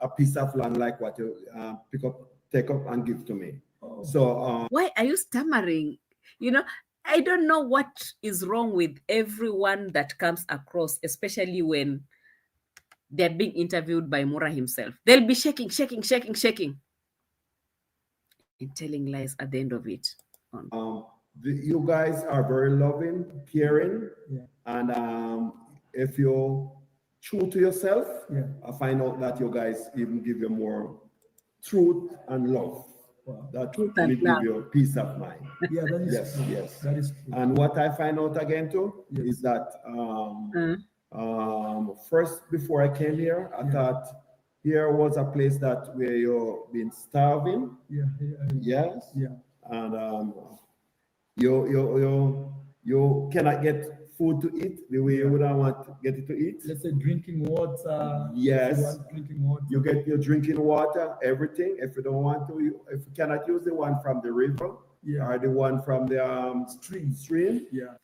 a piece of land like what you take up and give to me. So why are you stammering? You know, I don't know what is wrong with everyone that comes across, especially when they're being interviewed by Mura himself. They'll be shaking, and telling lies at the end of it. You guys are very loving, caring, and if you're true to yourself, I find out that you guys even give you more truth and love. That will give you peace of mind. Yeah, that is true. Yes. That is true. And what I find out again too is that first, before I came here, I thought here was a place that where you've been starving. Yes. And you cannot get food to eat the way you would want to get it to eat. Let's say drinking water. Yes. Drinking water. You get your drinking water, everything. If you don't want to, if you cannot use the one from the river or the one from the stream. Yeah.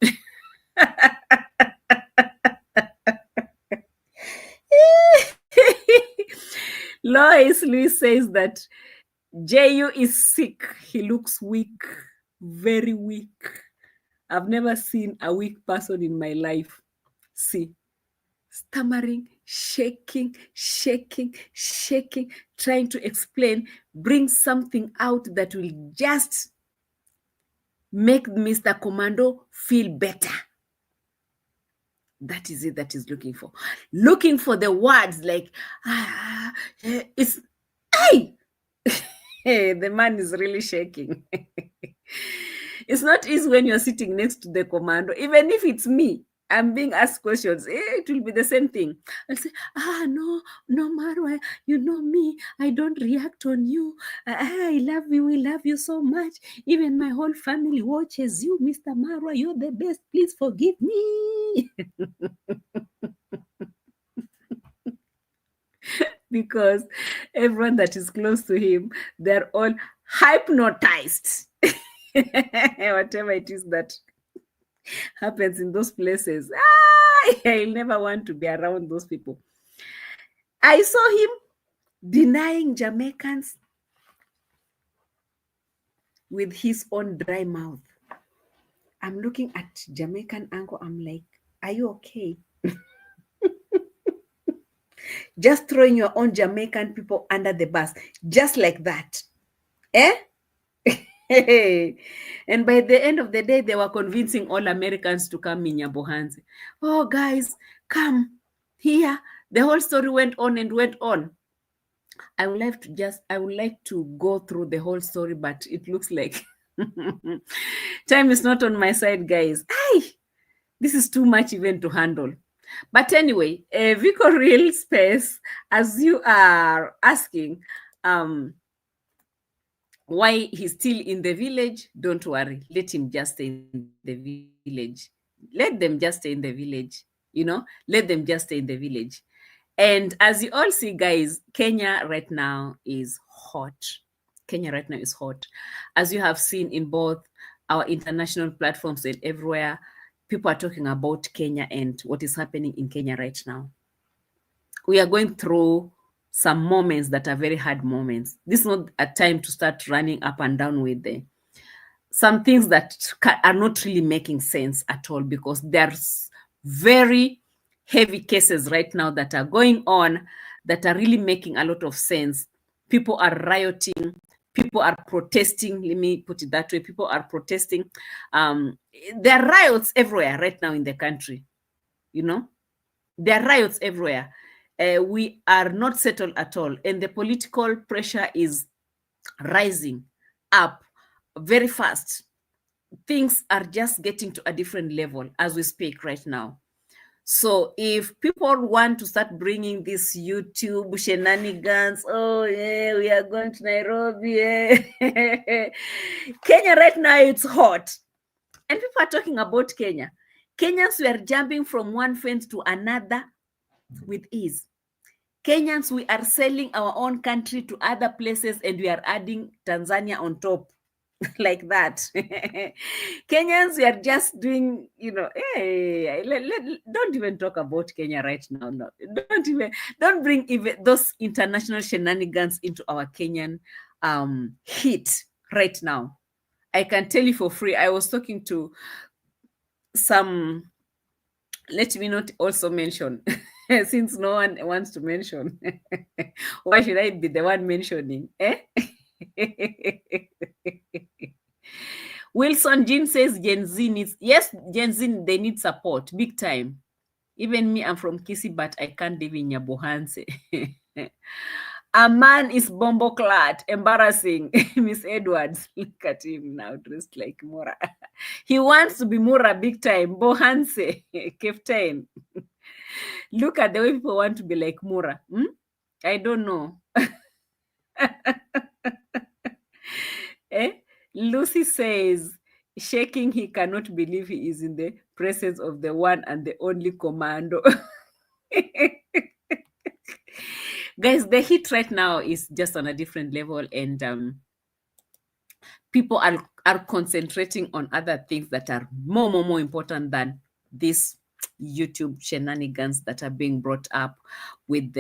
Louis says that JU is sick. He looks weak, very weak. I've never seen a weak person in my life. See, stammering, shaking, trying to explain, bring something out that will just make Mr. Commando feel better. That is it that he's looking for. Looking for the words like, it's, hey! The man is really shaking. It's not easy when you're sitting next to the commando. Even if it's me, I'm being asked questions, it will be the same thing. I'll say, no, Marwa, you know me. I don't react on you. I love you. We love you so much. Even my whole family watches you, Mr. Marwa. You're the best. Please forgive me. Because everyone that is close to him, they're all hypnotized. Whatever it is that happens in those places, I'll never want to be around those people. I saw him denying Jamaicans with his own dry mouth. I'm looking at Jamaican uncle. I'm like, are you okay? Just throwing your own Jamaican people under the bus, just like that. And by the end of the day, they were convincing all Americans to come in Nyabohanse. Oh, guys, come here. The whole story went on and went on. I would like to go through the whole story, but it looks like time is not on my side, guys. This is too much even to handle. But anyway, Vico Real Space, as you are asking, why he's still in the village, don't worry. Let him just stay in the village. Let them just stay in the village. Let them just stay in the village. And as you all see, guys, Kenya right now is hot. Kenya right now is hot. As you have seen in both our international platforms and everywhere, people are talking about Kenya and what is happening in Kenya right now. We are going through some moments that are very hard moments. This is not a time to start running up and down with some things that are not really making sense at all, because there's very heavy cases right now that are going on that are really making a lot of sense. People are rioting. People are protesting. Let me put it that way. People are protesting. There are riots everywhere right now in the country. There are riots everywhere. We are not settled at all. And the political pressure is rising up very fast. Things are just getting to a different level as we speak right now. So if people want to start bringing this YouTube shenanigans, we are going to Nairobi. Kenya right now, it's hot. And people are talking about Kenya. Kenyans were jumping from one fence to another with ease. Kenyans, we are selling our own country to other places and we are adding Tanzania on top. Like that. Kenyans, we are just doing, don't even talk about Kenya right now. No, don't bring even those international shenanigans into our Kenyan heat right now. I can tell you for free, I was talking to some, let me not also mention, since no one wants to mention, why should I be the one mentioning? Wilson Jean says Gen Z needs, yes, Gen Z, they need support, big time. Even me, I'm from Kisi, but I can't live in Nyabohanse. A man is bombo-clad, embarrassing. Miss Edwards, look at him now, dressed like Mura. He wants to be Mura big time, Bohanse, Captain. Look at the way people want to be like Mura. I don't know. Lucy says, shaking, he cannot believe he is in the presence of the one and the only commando. Guys, the heat right now is just on a different level, and people are concentrating on other things that are more important than this YouTube shenanigans that are being brought up with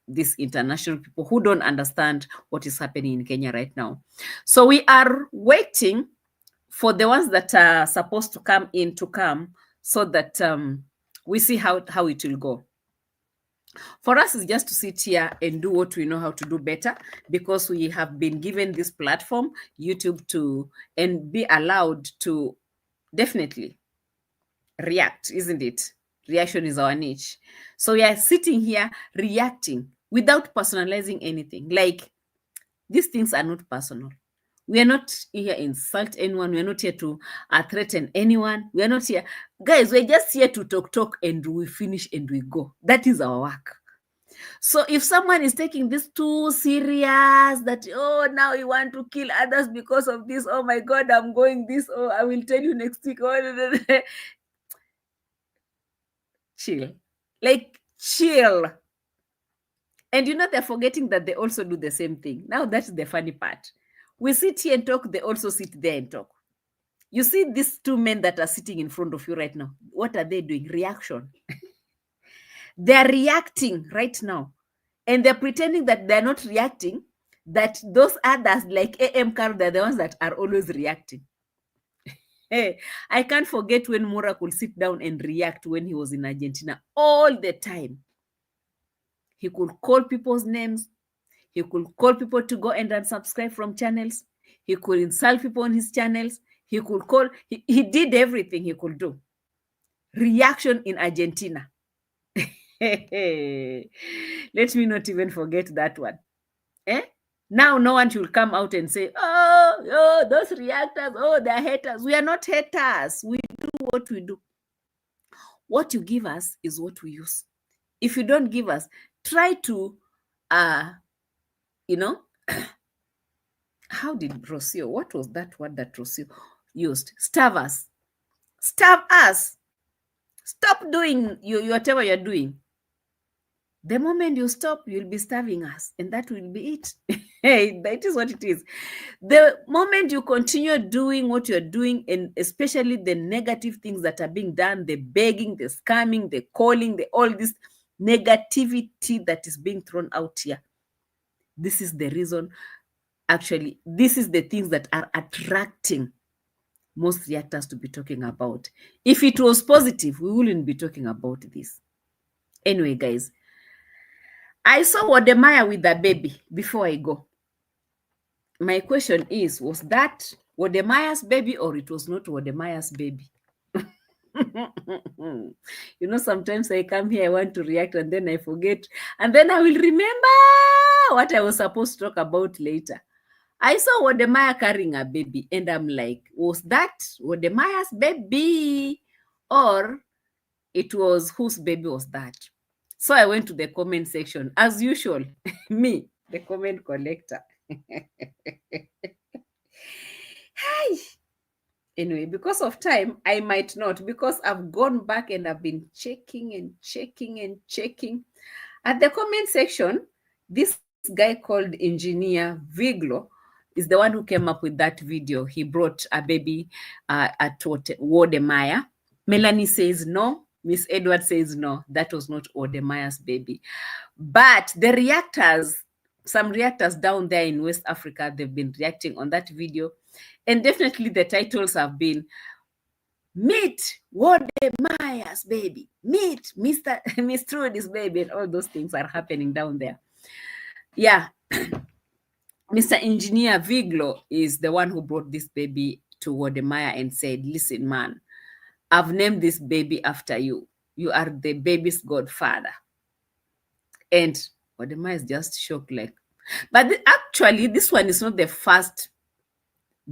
these international people who don't understand what is happening in Kenya right now. So we are waiting for the ones that are supposed to come in to come, so that we see how it will go. For us, is just to sit here and do what we know how to do better, because we have been given this platform, YouTube, to and be allowed to definitely react, isn't it? Reaction is our niche. So we are sitting here reacting without personalizing anything. Like, these things are not personal. We are not here to insult anyone. We are not here to threaten anyone. We are not here. Guys, we're just here to talk, and we finish and we go. That is our work. So if someone is taking this too serious, that, oh, now you want to kill others because of this, oh my God, I'm going this, oh, I will tell you next week. Oh, chill. Like, chill. And they're forgetting that they also do the same thing. Now, that's the funny part. We sit here and talk, they also sit there and talk. You see these two men that are sitting in front of you right now. What are they doing? Reaction. They're reacting right now. And they're pretending that they're not reacting, that those others like A.M Qarol, they're the ones that are always reacting. Hey, I can't forget when Marwa could sit down and react when he was in Argentina all the time. He could call people's names. He could call people to go and unsubscribe from channels. He could insult people on his channels. He could call, he did everything he could do. Reaction in Argentina. Let me not even forget that one. Now no one should come out and say, oh, those reactors, oh, they're haters. We are not haters. We do what we do. What you give us is what we use. If you don't give us, try to, how did Rocio, what was that word that Rocio used? Starve us. Starve us. Stop doing whatever you're doing. The moment you stop, you'll be starving us, and that will be it. Hey, that is what it is. The moment you continue doing what you're doing, and especially the negative things that are being done, the begging, the scamming, the calling, all this negativity that is being thrown out here, this is the reason. Actually, this is the things that are attracting most reactors to be talking about. If it was positive, we wouldn't be talking about this. Anyway, guys, I saw Wodemaya with the baby before I go. My question is, was that Wodemaya's baby or it was not Wodemaya's baby? Sometimes I come here, I want to react, and then I forget. And then I will remember what I was supposed to talk about later. I saw Wodemaya carrying a baby, and I'm like, was that Wodemaya's baby? Or it was, whose baby was that? So I went to the comment section, as usual, me, the comment collector. Hi. Anyway, because of time, I might not, because I've gone back and I've been checking and checking and checking. At the comment section, this guy called Engineer Viglo is the one who came up with that video. He brought a baby at Wodemaya. Melanie says no. Miss Edward says no, that was not Wodemaya's baby. But the reactors, some reactors down there in West Africa, they've been reacting on that video. And definitely the titles have been, meet Wodemaya's baby, meet Miss Trudy's baby, and all those things are happening down there. Yeah. Mr. Engineer Viglo is the one who brought this baby to Wodemaya and said, listen, man, I've named this baby after you. You are the baby's godfather. And Wodemaya is just shocked, like. But actually, this one is not the first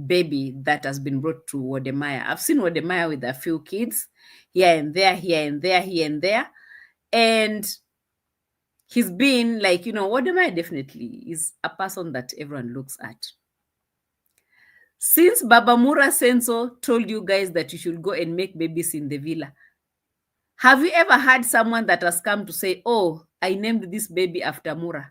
baby that has been brought to Wodemaya. I've seen Wodemaya with a few kids, here and there, here and there, here and there. And he's been like, Wodemaya definitely is a person that everyone looks at. Since Baba Mura Senso told you guys that you should go and make babies in the villa, have you ever had someone that has come to say, oh, I named this baby after Mura?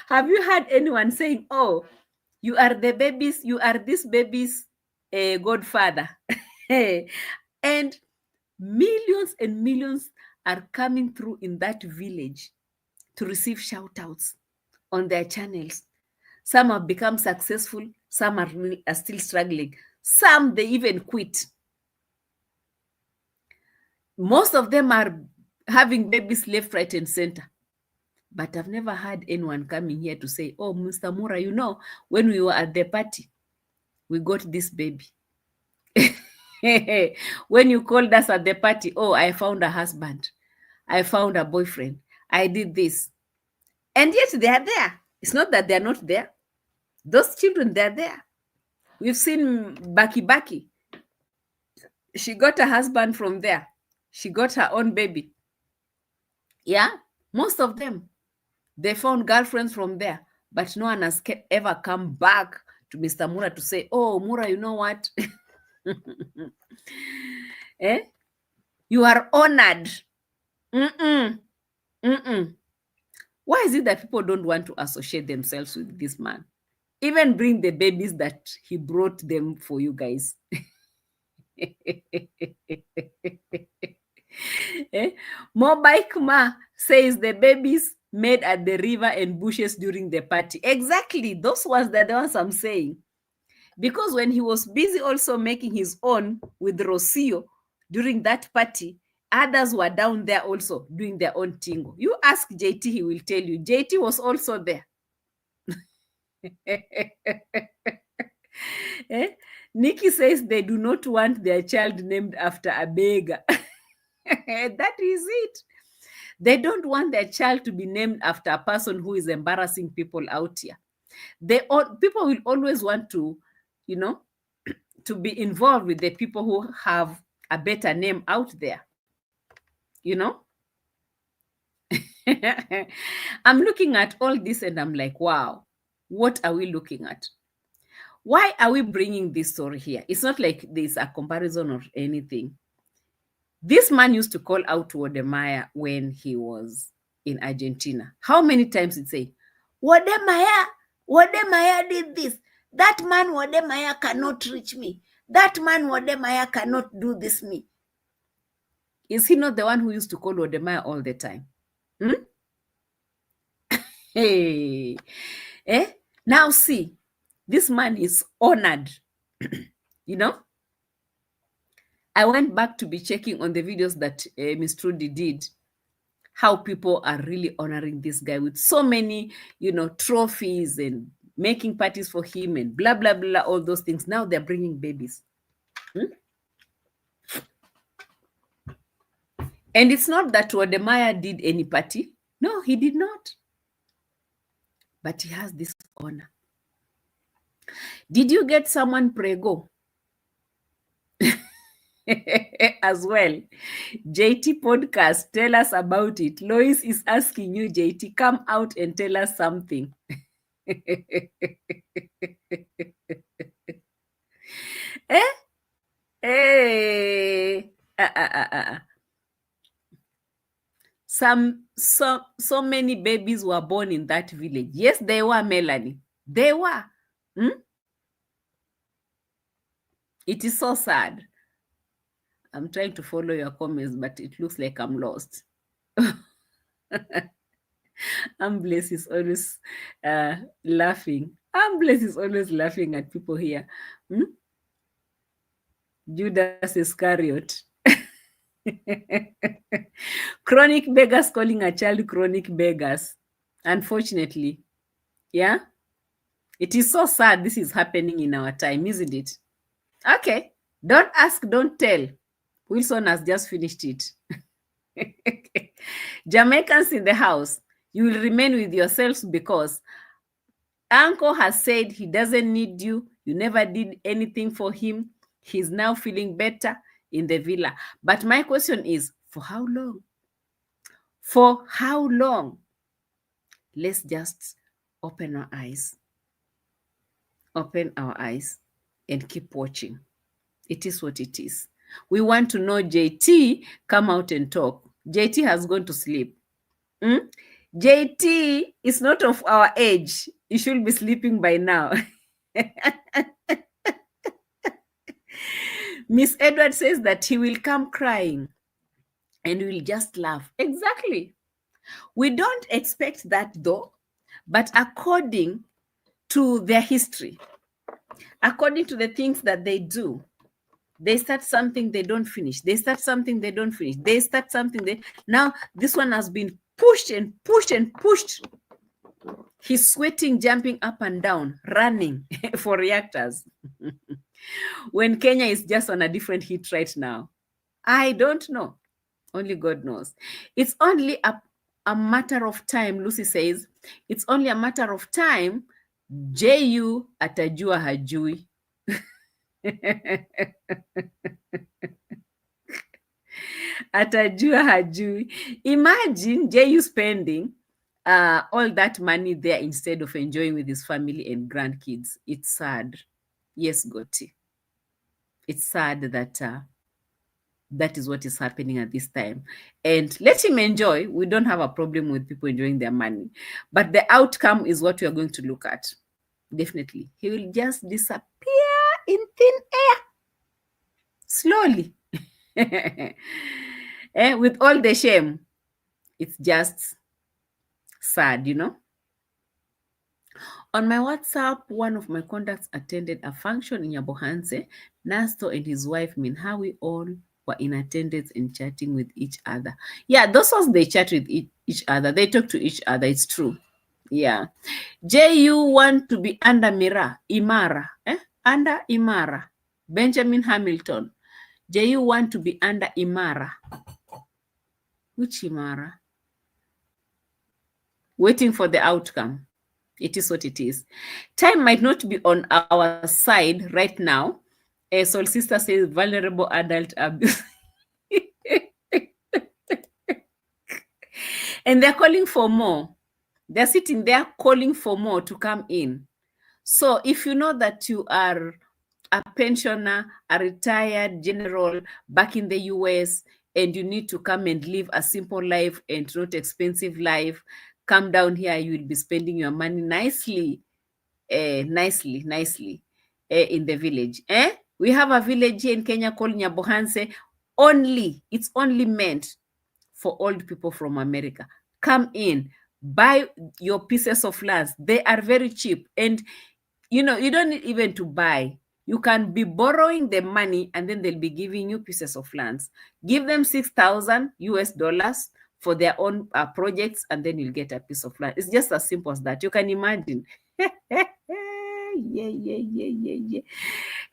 Have you had anyone saying, oh, you are the babies, you are this baby's godfather? And millions and millions are coming through in that village to receive shout outs on their channels. Some have become successful. Some are still struggling. Some, they even quit. Most of them are having babies left, right, and center. But I've never had anyone coming here to say, oh, Mr. Mura, you know, when we were at the party, we got this baby. When you called us at the party, oh, I found a husband. I found a boyfriend. I did this. And yet they are there. It's not that they're not there. Those children, they're there. We've seen Baki. She got a husband from there. She got her own baby. Yeah, most of them. They found girlfriends from there. But no one has ever come back to Mr. Mura to say, oh, Mura, you know what? Eh? You are honored. Mm-mm. Mm-mm. Why is it that people don't want to associate themselves with this man? Even bring the babies that he brought them for you guys. Mobike Ma says the babies made at the river and bushes during the party. Exactly. Those ones are the ones I'm saying. Because when he was busy also making his own with Rocio during that party, others were down there also doing their own tingo. You ask JT, he will tell you. JT was also there. Nikki says they do not want their child named after a beggar. That is it. They don't want their child to be named after a person who is embarrassing people out here. People will always want to, you know, to be involved with the people who have a better name out there. You know? I'm looking at all this and I'm like, wow, what are we looking at? Why are we bringing this story here? It's not like there's a comparison or anything. This man used to call out Wodemaya when he was in Argentina. How many times he'd say, Wodemaya did this. That man Wodemaya cannot reach me. That man Wodemaya cannot do this me. Is he not the one who used to call Wodemaya all the time? Hey. Now see, this man is honored. You know? I went back to be checking on the videos that Miss Trudy did, how people are really honoring this guy with so many, you know, trophies and making parties for him and blah, blah, blah, all those things. Now they're bringing babies. And it's not that Wodemaya did any party. No, he did not. But he has this honor. Did you get someone prego? As well? JT podcast, tell us about it. Lois is asking you, JT, come out and tell us something. Hey. So many babies were born in that village. Yes, they were, Melanie. They were. It is so sad. I'm trying to follow your comments, but it looks like I'm lost. Ambles is always laughing. Ambles is always laughing at people here. Judas Iscariot. Chronic beggars calling a child chronic beggars. Unfortunately. Yeah? It is so sad this is happening in our time, isn't it? Okay. Don't ask, don't tell. Wilson has just finished it. Jamaicans in the house, you will remain with yourselves because Uncle has said he doesn't need you. You never did anything for him. He's now feeling better in the villa. But my question is, for how long? For how long? Let's just open our eyes. Open our eyes and keep watching. It is what it is. We want to know JT, come out and talk. JT has gone to sleep. JT is not of our age. You should be sleeping by now. Miss Edward says that he will come crying and we'll just laugh. Exactly. We don't expect that though, but according to their history, according to the things that they do. They start something, they don't finish. They start something, they don't finish. They start something, now this one has been pushed and pushed and pushed. He's sweating, jumping up and down, running for reactors. When Kenya is just on a different heat right now. I don't know. Only God knows. It's only a matter of time, Lucy says. It's only a matter of time. JU atajua hajui. Atajua hajui. Imagine JU spending all that money there instead of enjoying with his family and grandkids. It's sad. Yes, Goti. It's sad that that is what is happening at this time. And let him enjoy. We don't have a problem with people enjoying their money. But the outcome is what we are going to look at. Definitely. He will just disappear in thin air. Slowly. With all the shame. It's just sad, you know. On my WhatsApp, one of my contacts attended a function in Yabohanse. Nasto and his wife Minhawi all were in attendance and chatting with each other. Yeah, those ones, they chat with each other. They talk to each other. It's true. Yeah. JU want to be under Imara. Under Imara. Benjamin Hamilton. JU want to be under Imara. Which Imara? Waiting for the outcome. It is what it is. Time might not be on our side right now. Soul Sister says vulnerable adult abuse. And they're calling for more. They're sitting there calling for more to come in. So if you know that you are a pensioner, a retired general back in the US, and you need to come and live a simple life and not expensive life, come down here. You will be spending your money nicely, nicely in the village. We have a village here in Kenya called Nyabohanse. It's only meant for old people from America. Come in, buy your pieces of land. They are very cheap. And, you know, you don't need even to buy. You can be borrowing the money and then they'll be giving you pieces of lands. Give them $6,000 for their own projects, and then you'll get a piece of land. It's just as simple as that. You can imagine. Yeah.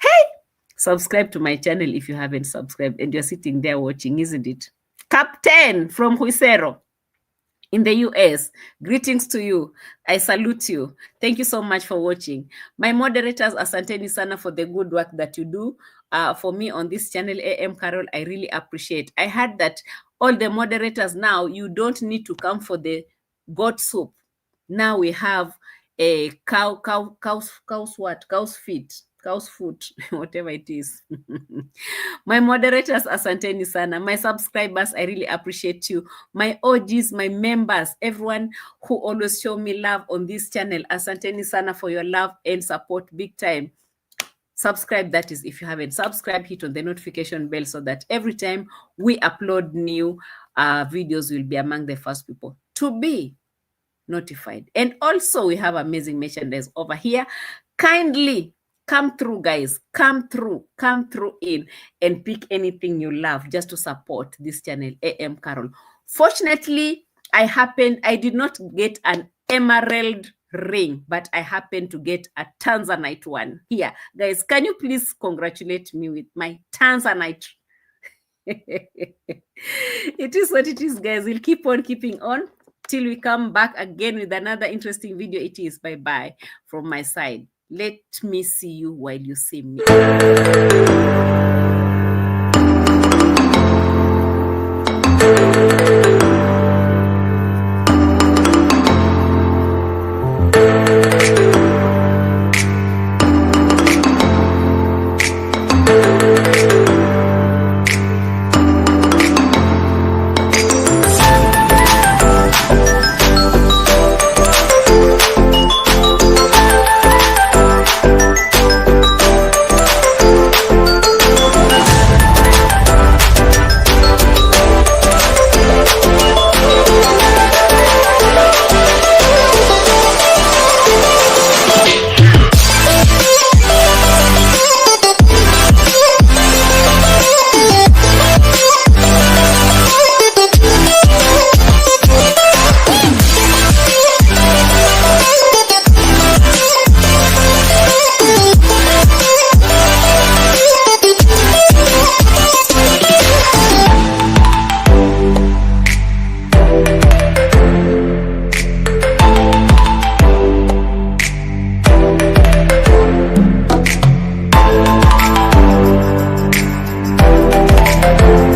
Hey, subscribe to my channel if you haven't subscribed and you're sitting there watching, isn't it? Captain from Huisero in the US, greetings to you. I salute you. Thank you so much for watching. My moderators, asanteni sana for the good work that you do for me on this channel, A.M Qarol. I really appreciate. I heard that all the moderators now, you don't need to come for the goat soup. Now we have a cow's foot, whatever it is. My moderators, asanteni sana. My subscribers, I really appreciate you. My OGs, my members, everyone who always show me love on this channel, asanteni sana for your love and support, big time. Subscribe, that is, if you haven't subscribed, hit on the notification bell so that every time we upload new videos, you'll be among the first people to be notified. And also, we have amazing merchandise over here. Kindly come through, guys. Come through in and pick anything you love just to support this channel, A.M Qarol. Fortunately, I did not get an emerald ring, but I happened to get a Tanzanite one. Here, guys, can you please congratulate me with my Tanzanite? It is what it is, guys. We'll keep on keeping on till we come back again with another interesting video. It is bye-bye from my side. Let me see you while you see me.